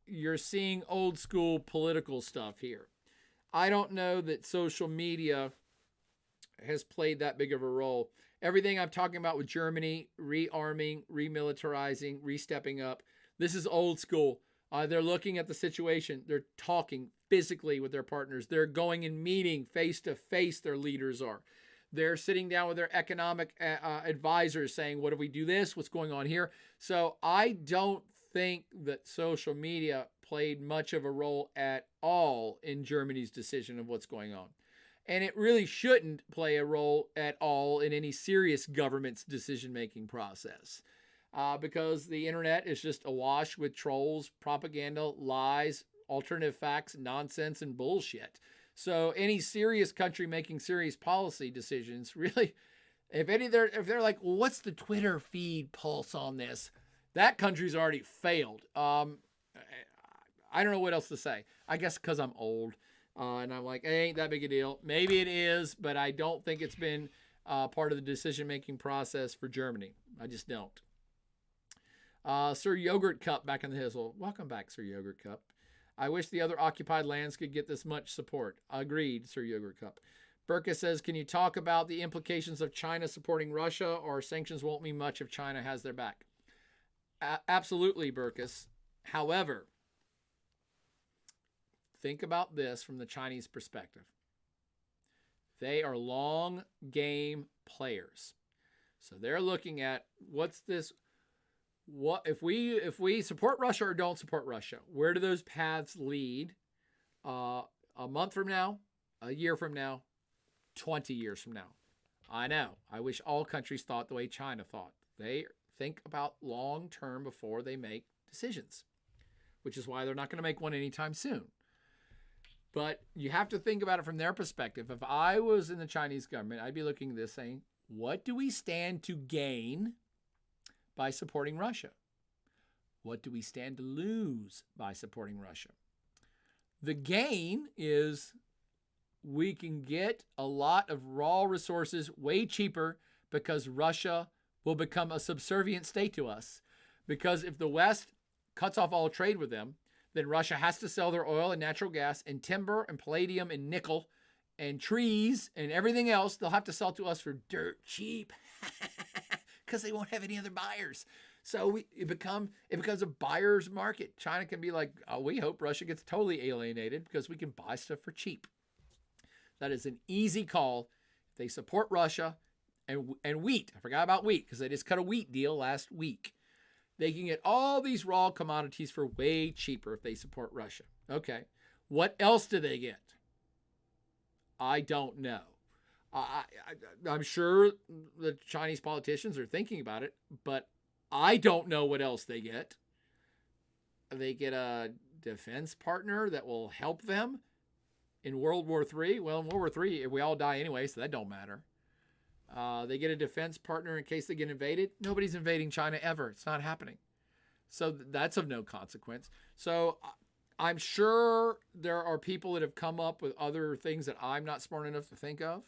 you're seeing old school political stuff here. I don't know that social media has played that big of a role. Everything I'm talking about with Germany, rearming, remilitarizing, restepping up, this is old school. They're looking at the situation. They're talking physically with their partners. They're going and meeting face to face, their leaders are. They're sitting down with their economic advisors saying, what if we do this? What's going on here? So I don't think that social media played much of a role at all in Germany's decision of what's going on. And it really shouldn't play a role at all in any serious government's decision-making process. Because the internet is just awash with trolls, propaganda, lies, alternative facts, nonsense, and bullshit. So any serious country making serious policy decisions, really, if they're like, well, what's the Twitter feed pulse on this? That country's already failed. I don't know what else to say. I guess because I'm old, and I'm like, it ain't that big a deal. Maybe it is, but I don't think it's been part of the decision-making process for Germany. I just don't. Sir Yogurt Cup back in the hizzle. Welcome back, Sir Yogurt Cup. I wish the other occupied lands could get this much support. Agreed, Sir Yogurt Cup. Burka says, can you talk about the implications of China supporting Russia, or sanctions won't mean much if China has their back? Absolutely, Burkus. However, think about this from the Chinese perspective. They are long game players. So they're looking at what if we support Russia or don't support Russia? Where do those paths lead a month from now, a year from now, 20 years from now? I know. I wish all countries thought the way China thought. They think about long term before they make decisions, which is why they're not going to make one anytime soon. But you have to think about it from their perspective. If I was in the Chinese government, I'd be looking at this saying, what do we stand to gain by supporting Russia? What do we stand to lose by supporting Russia? The gain is we can get a lot of raw resources way cheaper because Russia will become a subservient state to us. Because if the West cuts off all trade with them, then Russia has to sell their oil and natural gas and timber and palladium and nickel and trees and everything else. They'll have to sell to us for dirt cheap because they won't have any other buyers. So it becomes a buyer's market. China can be like, oh, we hope Russia gets totally alienated because we can buy stuff for cheap. That is an easy call they support Russia and wheat. I forgot about wheat because they just cut a wheat deal last week. They can get all these raw commodities for way cheaper if they support Russia. Okay. What else do they get? I don't know. I'm sure the Chinese politicians are thinking about it, but I don't know what else they get. They get a defense partner that will help them in World War III. Well, in World War III, we all die anyway, so that don't matter. They get a defense partner in case they get invaded. Nobody's invading China ever. It's not happening. So that's of no consequence. So I'm sure there are people that have come up with other things that I'm not smart enough to think of.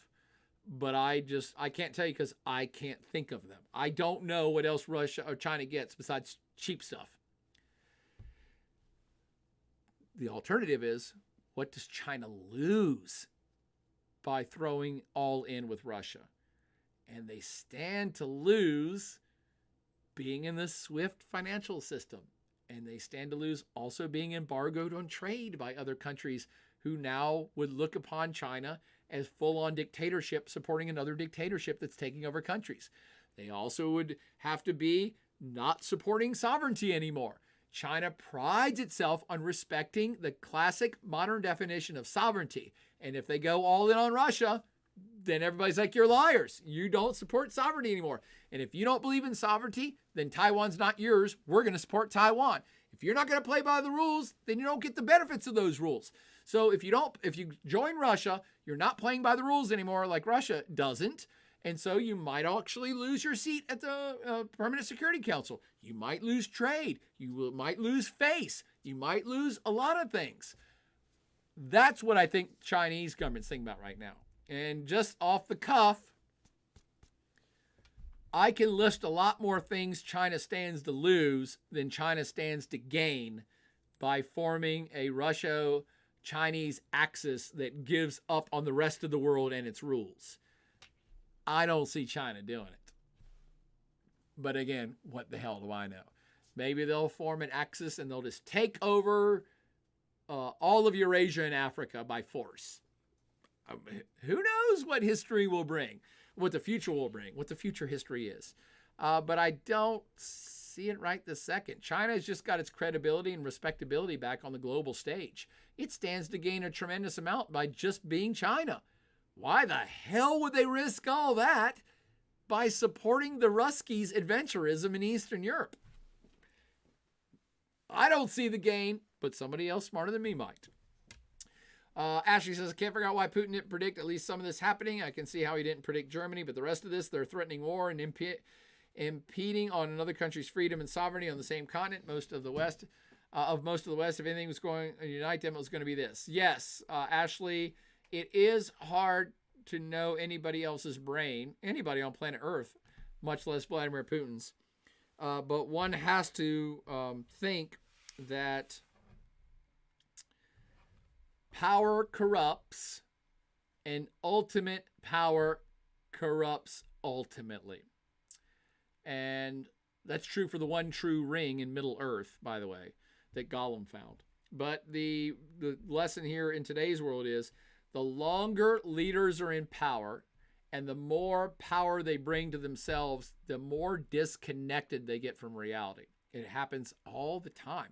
But I can't tell you because I can't think of them. I don't know what else Russia or China gets besides cheap stuff. The alternative is, what does China lose by throwing all in with Russia? And they stand to lose being in the SWIFT financial system. And they stand to lose also being embargoed on trade by other countries who now would look upon China as full-on dictatorship, supporting another dictatorship that's taking over countries. They also would have to be not supporting sovereignty anymore. China prides itself on respecting the classic modern definition of sovereignty. And if they go all in on Russia, then everybody's like, you're liars. You don't support sovereignty anymore. And if you don't believe in sovereignty, then Taiwan's not yours. We're going to support Taiwan. If you're not going to play by the rules, then you don't get the benefits of those rules. So if you join Russia, you're not playing by the rules anymore like Russia doesn't. And so you might actually lose your seat at the Permanent Security Council. You might lose trade. You might lose face. You might lose a lot of things. That's what I think Chinese government's thinking about right now. And just off the cuff, I can list a lot more things China stands to lose than China stands to gain by forming a Russia-Chinese axis that gives up on the rest of the world and its rules. I don't see China doing it. But again, what the hell do I know? Maybe they'll form an axis and they'll just take over all of Eurasia and Africa by force. Who knows what history will bring, what the future will bring, what the future history is. But I don't see it right this second. China's just got its credibility and respectability back on the global stage. It stands to gain a tremendous amount by just being China. Why the hell would they risk all that by supporting the Ruskies' adventurism in Eastern Europe? I don't see the gain, but somebody else smarter than me might. Ashley says, I can't figure out why Putin didn't predict at least some of this happening. I can see how he didn't predict Germany, but the rest of this, they're threatening war and impeding on another country's freedom and sovereignty on the same continent. Most of the West, if anything was going to unite them, it was going to be this. Yes, Ashley, it is hard to know anybody else's brain, anybody on planet Earth, much less Vladimir Putin's. But one has to think that power corrupts, and ultimate power corrupts ultimately. And that's true for the one true ring in Middle Earth, by the way, that Gollum found. But the lesson here in today's world is the longer leaders are in power and the more power they bring to themselves, the more disconnected they get from reality. It happens all the time.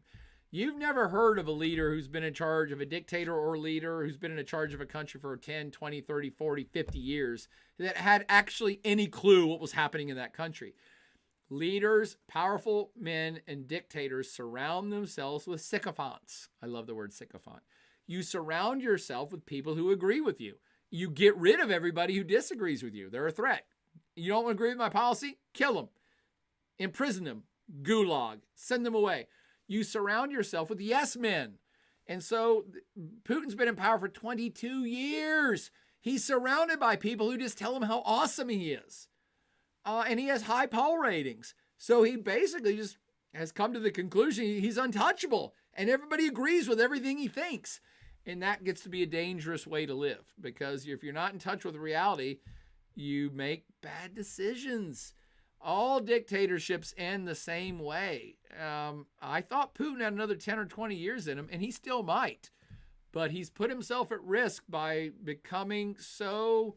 You've never heard of a leader who's been in charge of a dictator or leader who's been in charge of a country for 10, 20, 30, 40, 50 years that had actually any clue what was happening in that country. Leaders, powerful men, and dictators surround themselves with sycophants. I love the word sycophant. You surround yourself with people who agree with you. You get rid of everybody who disagrees with you. They're a threat. You don't agree with my policy? Kill them. Imprison them. Gulag. Send them away. You surround yourself with yes men. And so Putin's been in power for 22 years. He's surrounded by people who just tell him how awesome he is. And he has high poll ratings. So he basically just has come to the conclusion he's untouchable. And everybody agrees with everything he thinks. And that gets to be a dangerous way to live. Because if you're not in touch with reality, you make bad decisions. All dictatorships end the same way. I thought Putin had another 10 or 20 years in him, and he still might. But he's put himself at risk by becoming so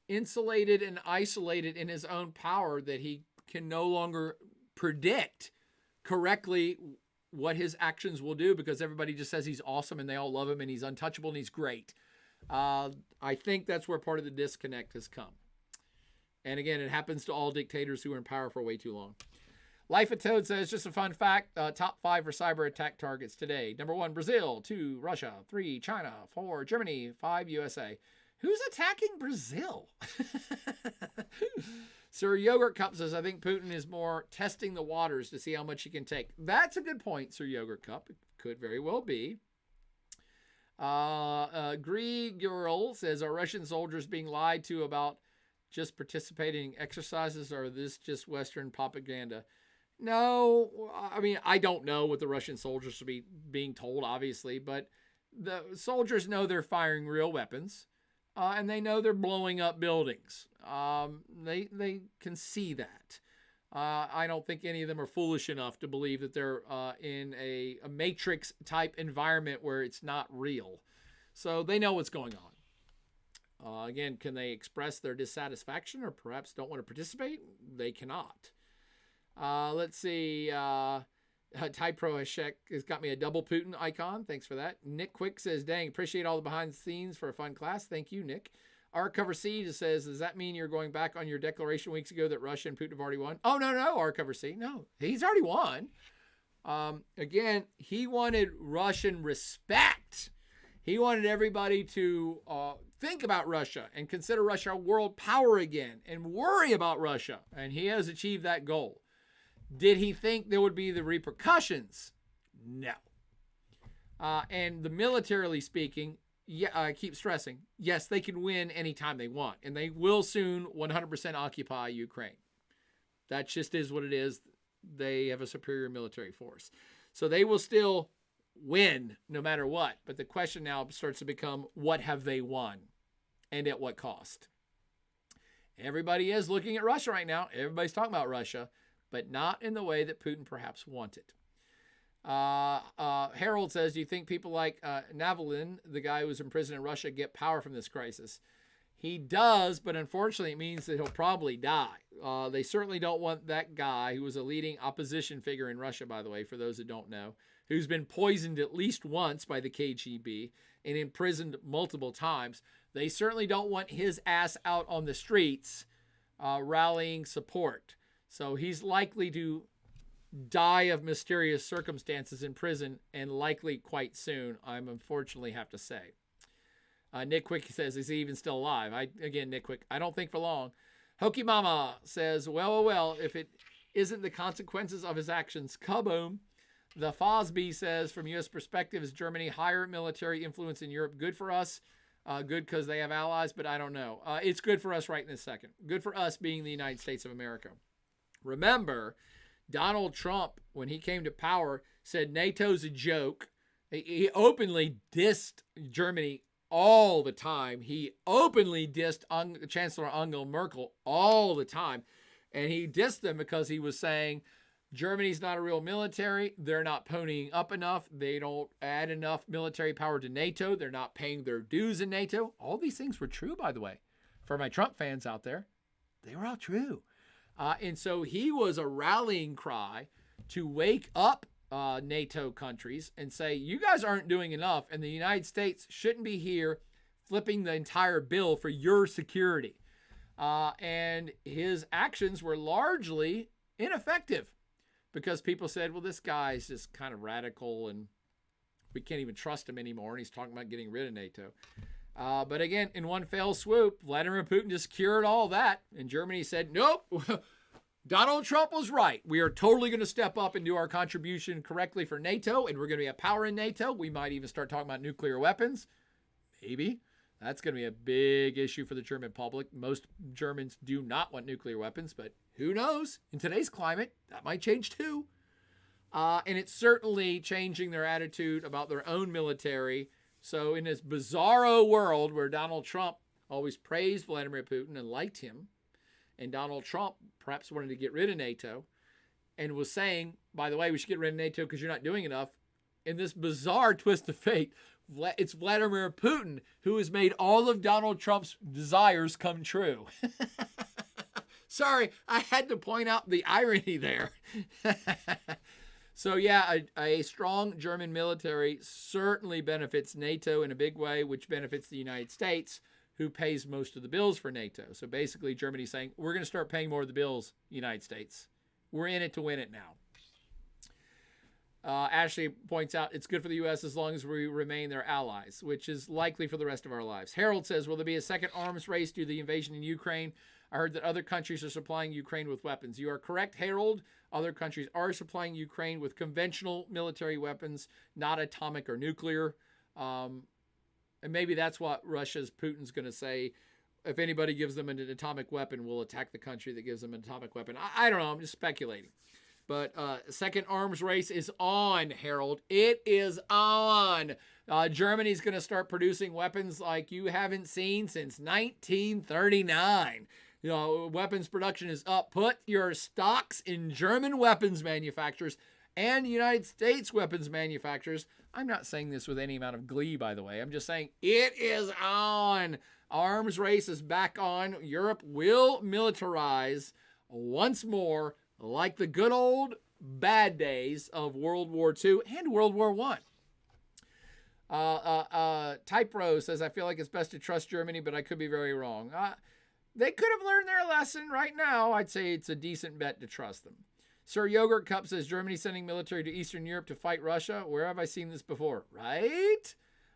insulated and isolated in his own power that he can no longer predict correctly what his actions will do because everybody just says he's awesome and they all love him and he's untouchable and he's great. I think that's where part of the disconnect has come. And again, it happens to all dictators who are in power for way too long. Life of Toad says, just a fun fact, top 5 for cyber attack targets today. Number 1, Brazil. 2, Russia. 3, China. 4, Germany. 5, USA. Who's attacking Brazil? Sir Yogurt Cup says, I think Putin is more testing the waters to see how much he can take. That's a good point, Sir Yogurt Cup. It could very well be. Grigurl says, are Russian soldiers being lied to about just participating in exercises, or is this just Western propaganda? No, I mean, I don't know what the Russian soldiers should be being told, obviously, but the soldiers know they're firing real weapons, and they know they're blowing up buildings. They can see that. I don't think any of them are foolish enough to believe that they're in a matrix type environment where it's not real. So they know what's going on. Again, can they express their dissatisfaction or perhaps don't want to participate? They cannot. Let's see. Typro Hashek has got me a double Putin icon. Thanks for that. Nick Quick says, dang, appreciate all the behind the scenes for a fun class. Thank you, Nick. R Cover C just says, does that mean you're going back on your declaration weeks ago that Russia and Putin have already won? Oh, no, R Cover C. No, he's already won. Again, he wanted Russian respect. He wanted everybody to think about Russia and consider Russia a world power again and worry about Russia. And he has achieved that goal. Did he think there would be the repercussions? No. And the militarily speaking, I keep stressing, yes, they can win anytime they want. And they will soon 100% occupy Ukraine. That just is what it is. They have a superior military force. So they will still win no matter what. But the question now starts to become, what have they won? And at what cost? Everybody is looking at Russia right now. Everybody's talking about Russia, but not in the way that Putin perhaps wanted. Harold says, do you think people like Navalny, the guy who was in prison in Russia, get power from this crisis? He does, but unfortunately it means that he'll probably die. They certainly don't want that guy, who was a leading opposition figure in Russia, by the way, for those who don't know, who's been poisoned at least once by the KGB and imprisoned multiple times. They certainly don't want his ass out on the streets rallying support. So he's likely to die of mysterious circumstances in prison, and likely quite soon, I'm unfortunately have to say. Nick Quick says, is he even still alive? Again, Nick Quick, I don't think for long. Hokey Mama says, well, if it isn't the consequences of his actions, kaboom. The Fosby says, from U.S. perspective, is Germany higher military influence in Europe good for us? Good because they have allies, but I don't know. It's good for us right in this second. Good for us being the United States of America. Remember, Donald Trump, when he came to power, said NATO's a joke. He openly dissed Germany all the time. He openly dissed Chancellor Angela Merkel all the time. And he dissed them because he was saying Germany's not a real military. They're not ponying up enough. They don't add enough military power to NATO. They're not paying their dues in NATO. All these things were true, by the way. For my Trump fans out there, they were all true. And so he was a rallying cry to wake up NATO countries and say, you guys aren't doing enough, and the United States shouldn't be here flipping the entire bill for your security. And his actions were largely ineffective because people said, well, this guy's just kind of radical and we can't even trust him anymore. And he's talking about getting rid of NATO. But again, in one fell swoop, Vladimir Putin just cured all that. And Germany said, nope, Donald Trump was right. We are totally going to step up and do our contribution correctly for NATO. And we're going to be a power in NATO. We might even start talking about nuclear weapons. Maybe. That's going to be a big issue for the German public. Most Germans do not want nuclear weapons, but who knows? In today's climate, that might change too. And it's certainly changing their attitude about their own military. So in this bizarro world where Donald Trump always praised Vladimir Putin and liked him, and Donald Trump perhaps wanted to get rid of NATO and was saying, by the way, we should get rid of NATO because you're not doing enough. In this bizarre twist of fate, It's Vladimir Putin who has made all of Donald Trump's desires come true. Sorry, I had to point out the irony there. So yeah, a strong German military certainly benefits NATO in a big way, which benefits the United States, who pays most of the bills for NATO. So basically, Germany's saying, we're going to start paying more of the bills, United States. We're in it to win it now. Ashley points out it's good for the U.S. as long as we remain their allies, which is likely for the rest of our lives. Harold says, will there be a second arms race due to the invasion in Ukraine? I heard that other countries are supplying Ukraine with weapons. You are correct, Harold. Other countries are supplying Ukraine with conventional military weapons, not atomic or nuclear. And maybe that's what Putin's going to say. If anybody gives them an atomic weapon, we'll attack the country that gives them an atomic weapon. I don't know. I'm just speculating. But second arms race is on, Harold. It is on. Germany's going to start producing weapons like you haven't seen since 1939. Weapons production is up. Put your stocks in German weapons manufacturers and United States weapons manufacturers. I'm not saying this with any amount of glee, by the way. I'm just saying it is on. Arms race is back on. Europe will militarize once more, like the good old bad days of World War II and World War I. Type Rose says, I feel like it's best to trust Germany, but I could be very wrong. They could have learned their lesson right now. I'd say it's a decent bet to trust them. Sir Yogurt Cup says, Germany sending military to Eastern Europe to fight Russia. Where have I seen this before? Right?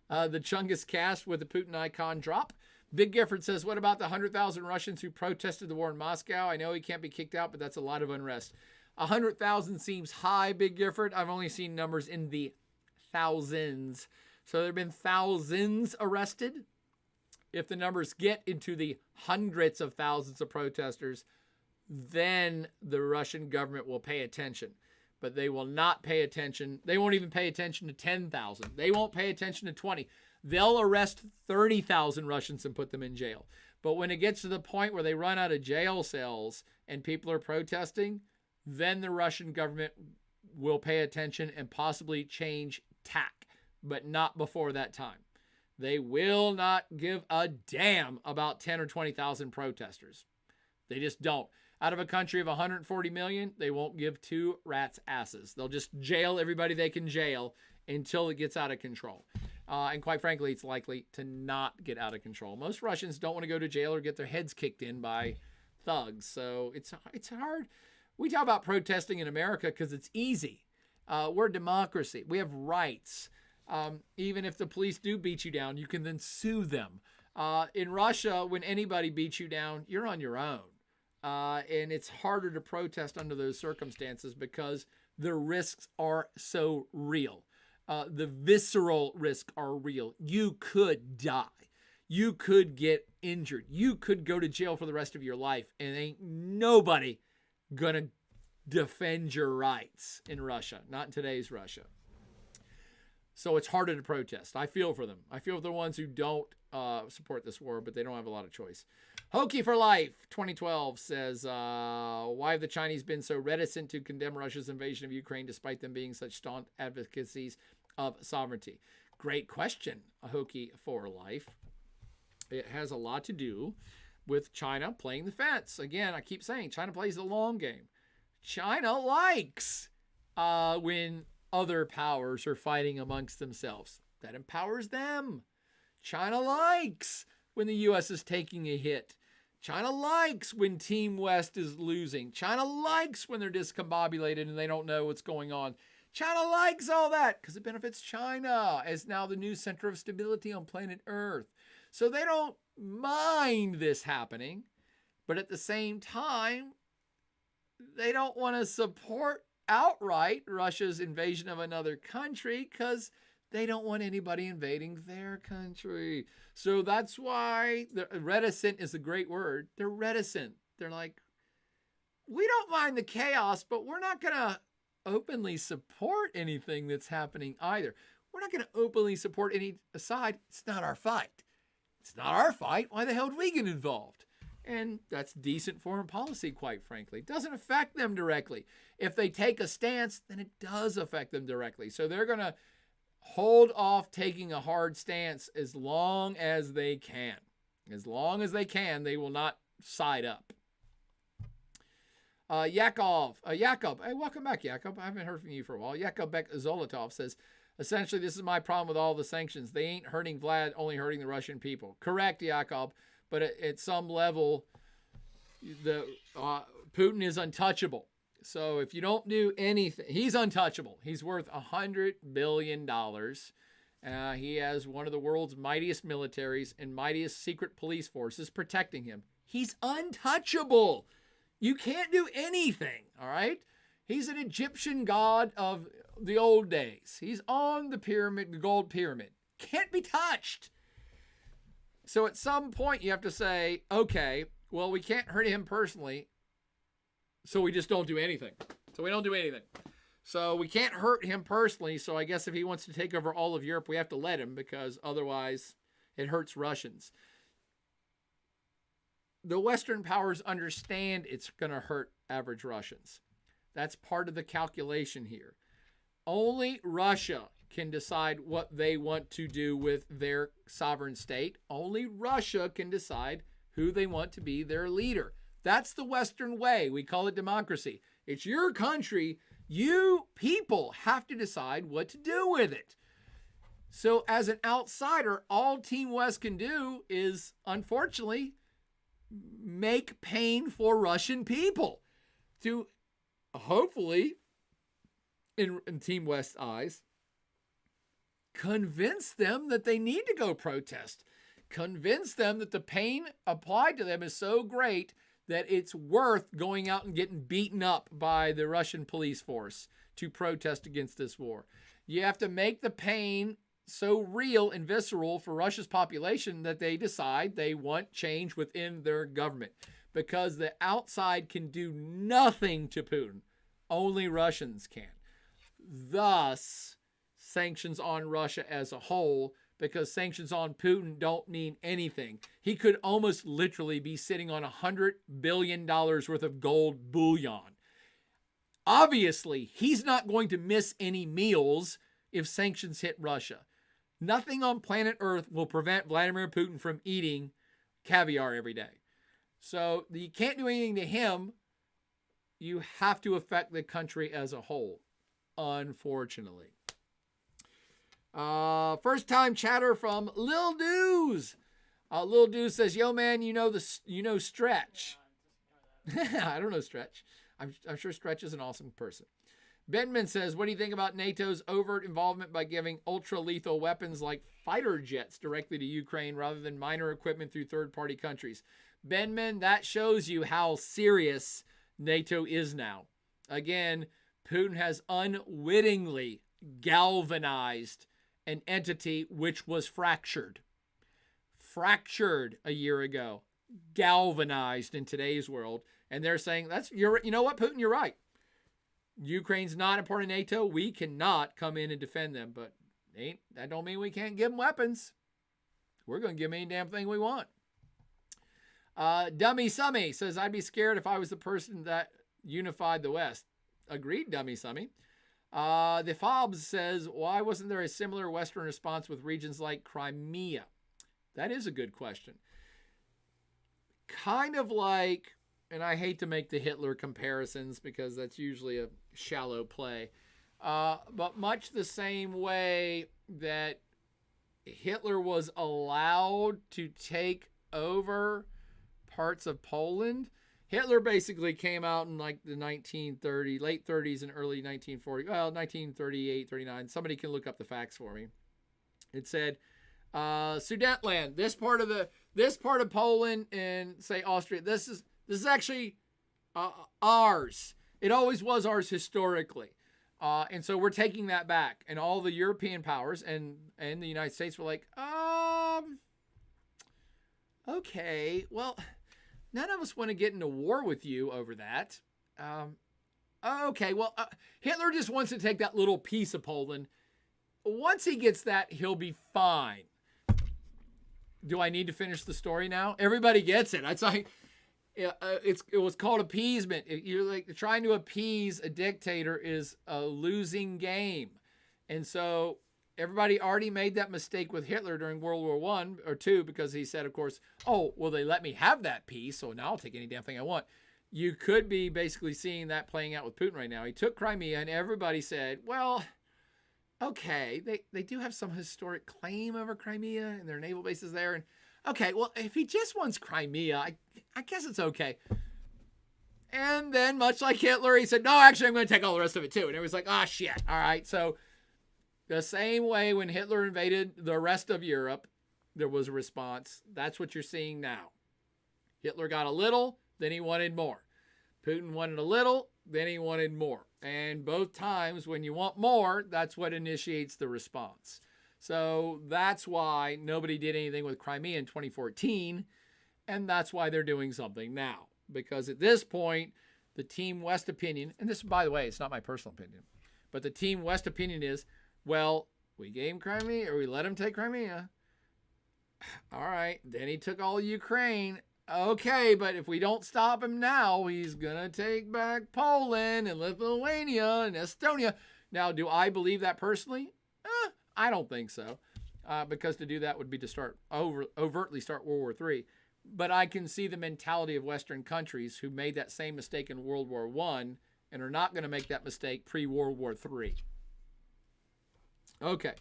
The Chungus cast with the Putin icon drop. Big Gifford says, what about the 100,000 Russians who protested the war in Moscow? I know he can't be kicked out, but that's a lot of unrest. 100,000 seems high, Big Gifford. I've only seen numbers in the thousands. So there have been thousands arrested. If the numbers get into the hundreds of thousands of protesters, then the Russian government will pay attention. But they will not pay attention. They won't even pay attention to 10,000. They won't pay attention to 20. They'll arrest 30,000 Russians and put them in jail. But when it gets to the point where they run out of jail cells and people are protesting, then the Russian government will pay attention and possibly change tack, but not before that time. They will not give a damn about 10 or 20,000 protesters. They just don't. Out of a country of 140 million, they won't give two rats' asses. They'll just jail everybody they can jail until it gets out of control. And quite frankly, it's likely to not get out of control. Most Russians don't want to go to jail or get their heads kicked in by thugs. So it's hard. We talk about protesting in America because it's easy. We're a democracy. We have rights. Even if the police do beat you down, you can then sue them. In Russia, when anybody beats you down, you're on your own. And it's harder to protest under those circumstances because the risks are so real. The visceral risks are real. You could die. You could get injured. You could go to jail for the rest of your life, and ain't nobody gonna defend your rights in Russia. Not in today's Russia. So it's harder to protest. I feel for them. I feel for the ones who don't support this war, but they don't have a lot of choice. Hokey for Life 2012 says, why have the Chinese been so reticent to condemn Russia's invasion of Ukraine despite them being such staunch advocacies of sovereignty? Great question, Hokey for Life. It has a lot to do with China playing the fence. Again, I keep saying China plays the long game. China likes when other powers are fighting amongst themselves. That empowers them. China likes when the U.S. is taking a hit. China likes when Team West is losing. China likes when they're discombobulated and they don't know what's going on. China likes all that because it benefits China as now the new center of stability on planet Earth. So they don't mind this happening, but at the same time, they don't want to support outright Russia's invasion of another country because they don't want anybody invading their country. So that's why reticent is a great word. They're reticent. They're like, we don't mind the chaos, but we're not going to openly support anything that's happening either. We're not going to openly support any side. It's not our fight. It's not our fight. Why the hell would we get involved? And that's decent foreign policy, quite frankly. It doesn't affect them directly. If they take a stance, then it does affect them directly. So they're going to hold off taking a hard stance as long as they can. As long as they can, they will not side up. Yakov, hey, welcome back, Yakov. I haven't heard from you for a while. Yakovbek Zolotov says, essentially, this is my problem with all the sanctions. They ain't hurting Vlad, only hurting the Russian people. Correct, Yakov, but at some level, Putin is untouchable. So if you don't do anything, he's untouchable. He's worth $100 billion. He has one of the world's mightiest militaries and mightiest secret police forces protecting him. He's untouchable. You can't do anything, all right? He's an Egyptian god of the old days. He's on the pyramid, the gold pyramid. Can't be touched. So at some point you have to say, okay, well, we can't hurt him personally, so we just don't do anything. So we can't hurt him personally, so I guess if he wants to take over all of Europe, we have to let him, because otherwise it hurts Russians. The Western powers understand it's going to hurt average Russians. That's part of the calculation here. Only Russia can decide what they want to do with their sovereign state. Only Russia can decide who they want to be their leader. That's the Western way. We call it democracy. It's your country. You people have to decide what to do with it. So as an outsider, all Team West can do is, unfortunately, make pain for Russian people to hopefully, in Team West's eyes, convince them that they need to go protest. Convince them that the pain applied to them is so great that it's worth going out and getting beaten up by the Russian police force to protest against this war. You have to make the pain so real and visceral for Russia's population that they decide they want change within their government, because the outside can do nothing to Putin. Only Russians can. Thus, sanctions on Russia as a whole, because sanctions on Putin don't mean anything. He could almost literally be sitting on $100 billion worth of gold bullion. Obviously, he's not going to miss any meals if sanctions hit Russia. Nothing on planet Earth will prevent Vladimir Putin from eating caviar every day. So you can't do anything to him. You have to affect the country as a whole, unfortunately. First time chatter from Lil Dews. Lil Dews says, "Yo man, you know Stretch." I don't know Stretch. I'm sure Stretch is an awesome person. Benman says, "What do you think about NATO's overt involvement by giving ultra-lethal weapons like fighter jets directly to Ukraine rather than minor equipment through third-party countries?" Benman, that shows you how serious NATO is now. Again, Putin has unwittingly galvanized an entity which was fractured a year ago, galvanized in today's world. And they're saying, you know what, Putin, you're right. Ukraine's not a part of NATO. We cannot come in and defend them, but that don't mean we can't give them weapons. We're going to give them any damn thing we want. Dummy Summy says, "I'd be scared if I was the person that unified the West." Agreed, Dummy Summy. The Fobs says, "Why wasn't there a similar Western response with regions like Crimea?" That is a good question. Kind of like, and I hate to make the Hitler comparisons because that's usually a shallow play, but much the same way that Hitler was allowed to take over parts of Poland. Hitler basically came out in like the late 30s and early 1940s, 1938, 39. Somebody can look up the facts for me. It said, Sudetenland, this part of Poland and say Austria, this is actually ours. It always was ours historically. And so we're taking that back. And all the European powers and the United States were like, okay, well, none of us want to get into war with you over that. Okay, well, Hitler just wants to take that little piece of Poland. Once he gets that, he'll be fine. Do I need to finish the story now? Everybody gets it. It's like, it was called appeasement. You're like trying to appease a dictator is a losing game. And so everybody already made that mistake with Hitler during World War I or II, because he said, of course, oh, well, they let me have that peace, so now I'll take any damn thing I want. You could be basically seeing that playing out with Putin right now. He took Crimea, and everybody said, well, okay, they do have some historic claim over Crimea and their naval bases there. And okay, well, if he just wants Crimea, I guess it's okay. And then, much like Hitler, he said, no, actually, I'm going to take all the rest of it too. And everyone's like, ah, shit. All right. So the same way when Hitler invaded the rest of Europe, there was a response. That's what you're seeing now. Hitler got a little, then he wanted more. Putin wanted a little, then he wanted more. And both times when you want more, that's what initiates the response. So that's why nobody did anything with Crimea in 2014. And that's why they're doing something now. Because at this point, the Team West opinion, and this, by the way, it's not my personal opinion, but the Team West opinion is, well, we gave him Crimea, or we let him take Crimea. All right, then he took all Ukraine. Okay, but if we don't stop him now, he's going to take back Poland and Lithuania and Estonia. Now, do I believe that personally? I don't think so, because to do that would be to overtly start World War III. But I can see the mentality of Western countries who made that same mistake in World War I and are not going to make that mistake pre-World War III. Okay.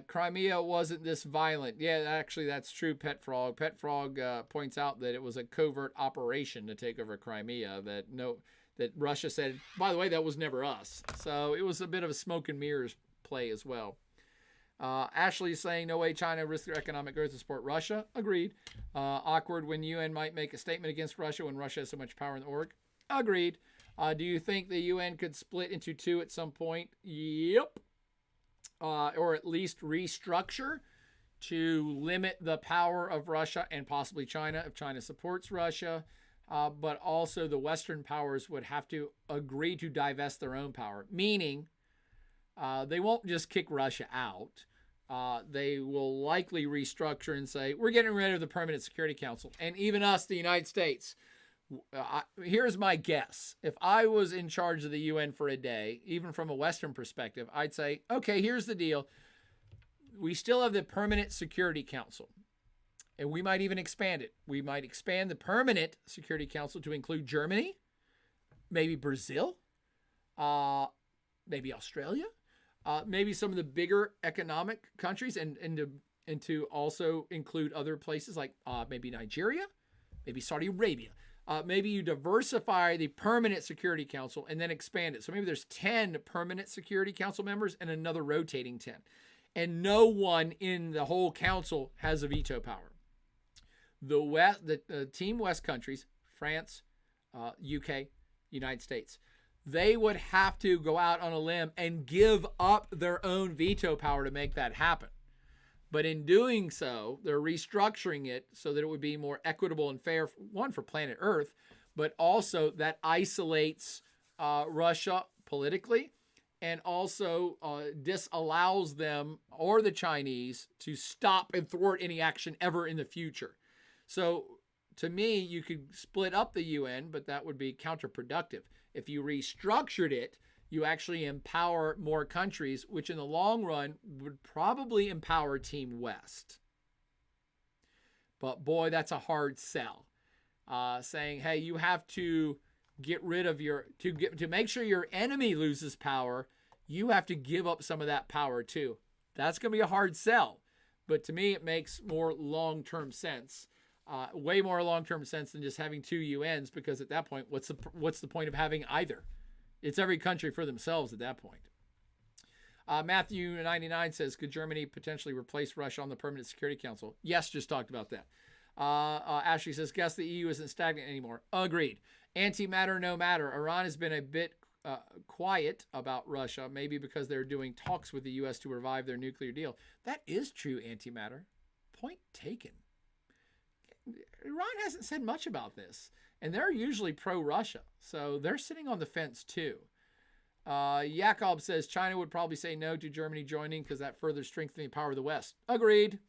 Crimea wasn't this violent. Yeah, actually, that's true, Pet Frog. Pet Frog points out that it was a covert operation to take over Crimea, that Russia said, by the way, that was never us. So it was a bit of a smoke and mirrors play as well. Ashley's saying, no way China risks their economic growth to support Russia. Agreed. Awkward when UN might make a statement against Russia when Russia has so much power in the org. Agreed. Do you think the UN could split into two at some point? Yep. Or at least restructure to limit the power of Russia and possibly China if China supports Russia. But also the Western powers would have to agree to divest their own power, meaning they won't just kick Russia out. They will likely restructure and say, we're getting rid of the Permanent Security Council. And even us, the United States, here's my guess. If I was in charge of the UN for a day, even from a Western perspective, I'd say, okay, here's the deal. We still have the Permanent Security Council, and we might even expand it. We might expand the Permanent Security Council to include Germany, maybe Brazil, maybe Australia, maybe some of the bigger economic countries, and to also include other places like maybe Nigeria, maybe Saudi Arabia. Maybe you diversify the Permanent Security Council and then expand it. So maybe there's 10 Permanent Security Council members and another rotating 10. And no one in the whole council has a veto power. The Team West countries, France, UK, United States, they would have to go out on a limb and give up their own veto power to make that happen. But in doing so, they're restructuring it so that it would be more equitable and fair, one, for planet Earth, but also that isolates Russia politically and also disallows them or the Chinese to stop and thwart any action ever in the future. So to me, you could split up the UN, but that would be counterproductive. If you restructured it, you actually empower more countries, which in the long run would probably empower Team West. But boy, that's a hard sell. Saying, hey, you have to get rid of to make sure your enemy loses power, you have to give up some of that power too. That's going to be a hard sell. But to me, it makes more long-term sense. Way more long-term sense than just having two UNs, because at that point, what's the point of having either? It's every country for themselves at that point. Matthew 99 says, could Germany potentially replace Russia on the Permanent Security Council? Yes, just talked about that. Ashley says, guess the EU isn't stagnant anymore. Agreed. Antimatter, no matter. Iran has been a bit quiet about Russia, maybe because they're doing talks with the U.S. to revive their nuclear deal. That is true, Antimatter. Point taken. Iran hasn't said much about this, and they're usually pro-Russia, so they're sitting on the fence too. Jakob says China would probably say no to Germany joining because that further strengthening the power of the West. Agreed.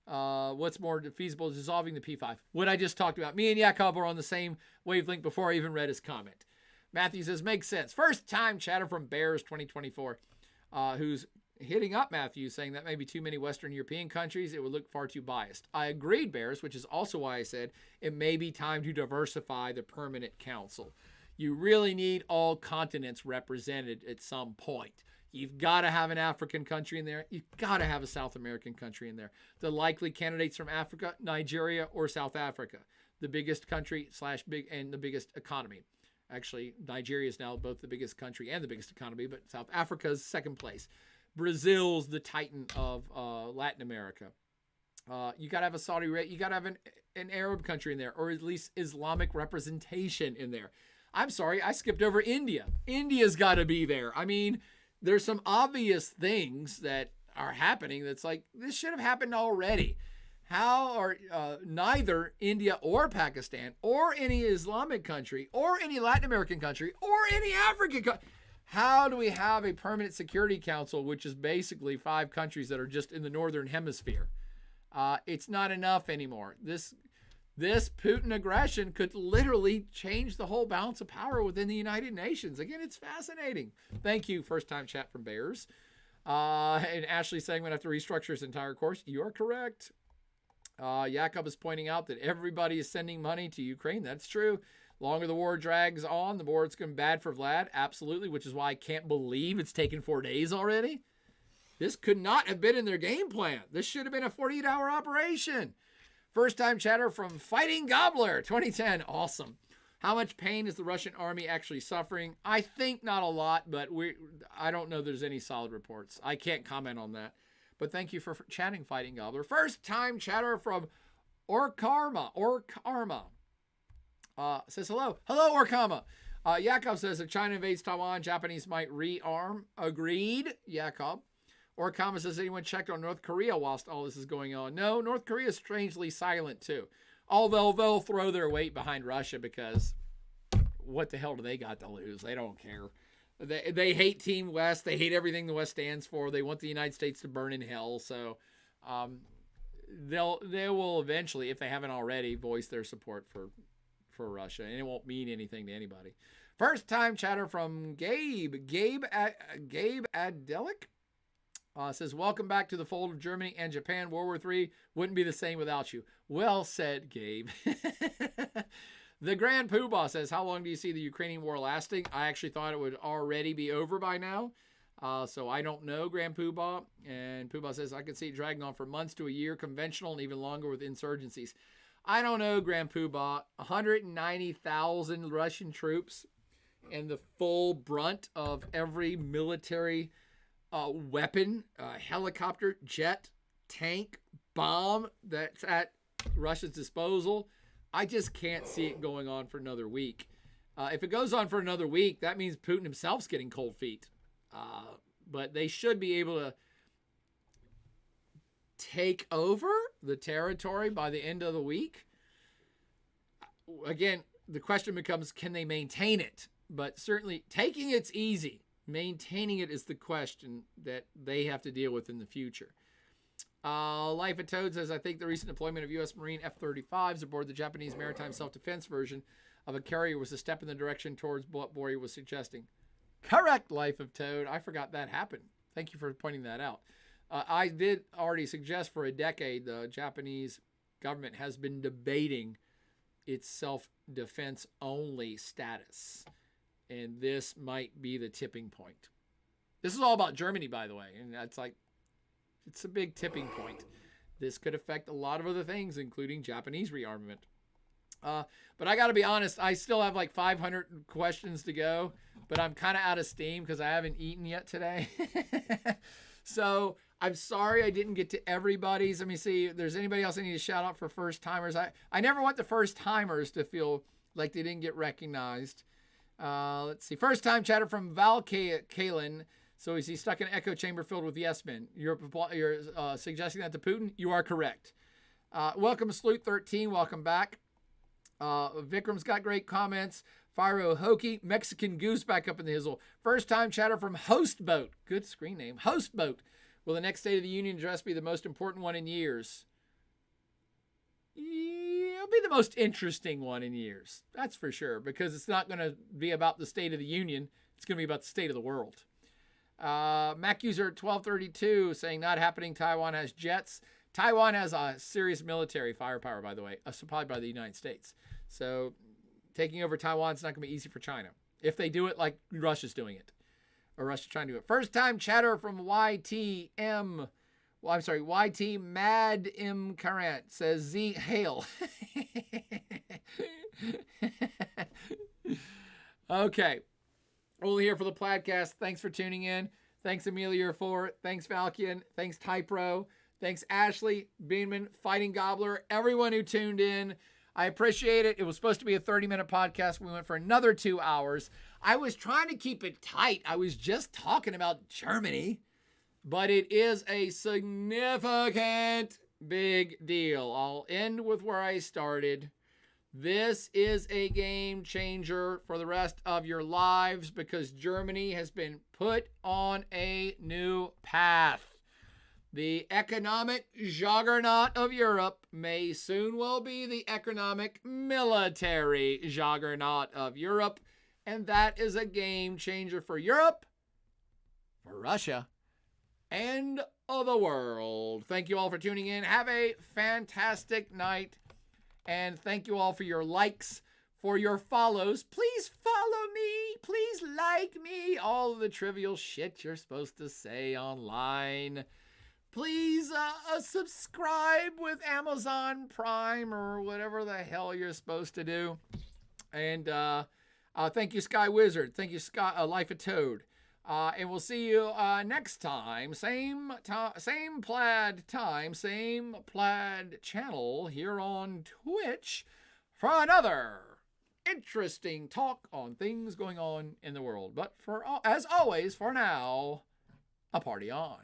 What's more feasible is dissolving the P5. What I just talked about. Me and Jakob are on the same wavelength before I even read his comment. Matthew says, makes sense. First time chatter from Bears 2024. who's hitting up Matthew, saying that maybe too many Western European countries, it would look far too biased. I agreed, Bears, which is also why I said it may be time to diversify the permanent council. You really need all continents represented at some point. You've got to have an African country in there. You've got to have a South American country in there. The likely candidates from Africa, Nigeria, or South Africa. The biggest country / big and the biggest economy. Actually, Nigeria is now both the biggest country and the biggest economy, but South Africa's second place. Brazil's the titan of Latin America. You got to have a Saudi Arabia. You got to have an Arab country in there, or at least Islamic representation in there. I'm sorry, I skipped over India. India's got to be there. I mean, there's some obvious things that are happening that's like, this should have happened already. How are neither India or Pakistan or any Islamic country or any Latin American country or any African country, how do we have a permanent security council, which is basically 5 countries that are just in the northern hemisphere? It's not enough anymore. This Putin aggression could literally change the whole balance of power within the United Nations. Again, it's fascinating. Thank you, first-time chat from Bears. And Ashley saying we have to restructure his entire course. You are correct. Jakob is pointing out that everybody is sending money to Ukraine. That's true. Longer the war drags on, the more it's going to be bad for Vlad. Absolutely, which is why I can't believe it's taken 4 days already. This could not have been in their game plan. This should have been a 48-hour operation. First-time chatter from Fighting Gobbler, 2010. Awesome. How much pain is the Russian army actually suffering? I think not a lot, but I don't know there's any solid reports. I can't comment on that. But thank you for chatting, Fighting Gobbler. First-time chatter from Orkarma. Says hello. Hello, Orkama. Jakob says if China invades Taiwan, Japanese might rearm. Agreed, Jakob. Orkama says anyone checked on North Korea whilst all this is going on? No, North Korea is strangely silent too. Although they'll throw their weight behind Russia because what the hell do they got to lose? They don't care. They hate Team West. They hate everything the West stands for. They want the United States to burn in hell. So they will eventually, if they haven't already, voice their support for Russia, and it won't mean anything to anybody. First time chatter from Gabe Adelic says, welcome back to the fold of Germany and Japan. World War III wouldn't be the same without you. Well said, Gabe. The Grand Poobah says, how long do you see the Ukrainian war lasting? I actually thought it would already be over by now. So I don't know, Grand Poobah. And Poobah says, I could see it dragging on for months to a year, conventional, and even longer with insurgencies. I don't know, Grand Poobah. 190,000 Russian troops and the full brunt of every military weapon, helicopter, jet, tank, bomb that's at Russia's disposal. I just can't see it going on for another week. If it goes on for another week, that means Putin himself's getting cold feet. But they should be able to take over the territory by the end of the week. Again, the question becomes, can they maintain it? But certainly taking it's easy. Maintaining it is the question that they have to deal with in the future. Life of Toad says, I think the recent deployment of U.S. Marine F-35s aboard the Japanese maritime self-defense version of a carrier was a step in the direction towards what Bori was suggesting. Correct, Life of Toad. I forgot that happened. Thank you for pointing that out. I did already suggest for a decade the Japanese government has been debating its self-defense only status. And this might be the tipping point. This is all about Germany, by the way. And that's like, it's a big tipping point. This could affect a lot of other things, including Japanese rearmament. But I got to be honest, I still have like 500 questions to go, but I'm kind of out of steam because I haven't eaten yet today. So I'm sorry I didn't get to everybody's. Let me see if there's anybody else I need to shout out for first timers. I never want the first timers to feel like they didn't get recognized. Let's see. First time chatter from Val Kalin. So is he stuck in an echo chamber filled with yes men? You're suggesting that to Putin? You are correct. Welcome, Sloot 13. Welcome back. Vikram's got great comments. Firo Hokie, Mexican Goose back up in the hizzle. First time chatter from Hostboat. Good screen name. Hostboat. Will the next State of the Union address be the most important one in years? It'll be the most interesting one in years. That's for sure. Because it's not going to be about the State of the Union. It's going to be about the state of the world. Mac user 1232 saying not happening. Taiwan has jets. Taiwan has a serious military firepower, by the way, supplied by the United States. So taking over Taiwan is not going to be easy for China if they do it like Russia's doing it, or Russia's trying to do it. First time chatter from YTM. Well, I'm sorry, YT Mad M Current says Z hail. Okay. Only here for the podcast. Thanks for tuning in. Thanks, Amelia for it. Thanks, Falcon. Thanks, Typro. Thanks, Ashley, Beanman, Fighting Gobbler, everyone who tuned in. I appreciate it. It was supposed to be a 30-minute podcast. We went for another 2 hours. I was trying to keep it tight. I was just talking about Germany, but it is a significant big deal. I'll end with where I started. This is a game changer for the rest of your lives because Germany has been put on a new path. The economic juggernaut of Europe may soon well be the economic military juggernaut of Europe, and that is a game changer for Europe, for Russia, and the world. Thank you all for tuning in. Have a fantastic night. And thank you all for your likes, for your follows. Please follow me. Please like me. All of the trivial shit you're supposed to say online. Please subscribe with Amazon Prime or whatever the hell you're supposed to do. And thank you, Sky Wizard. Thank you, Life of Toad. And we'll see you next time. Same plaid time, same plaid channel here on Twitch for another interesting talk on things going on in the world. But as always, for now, a party on.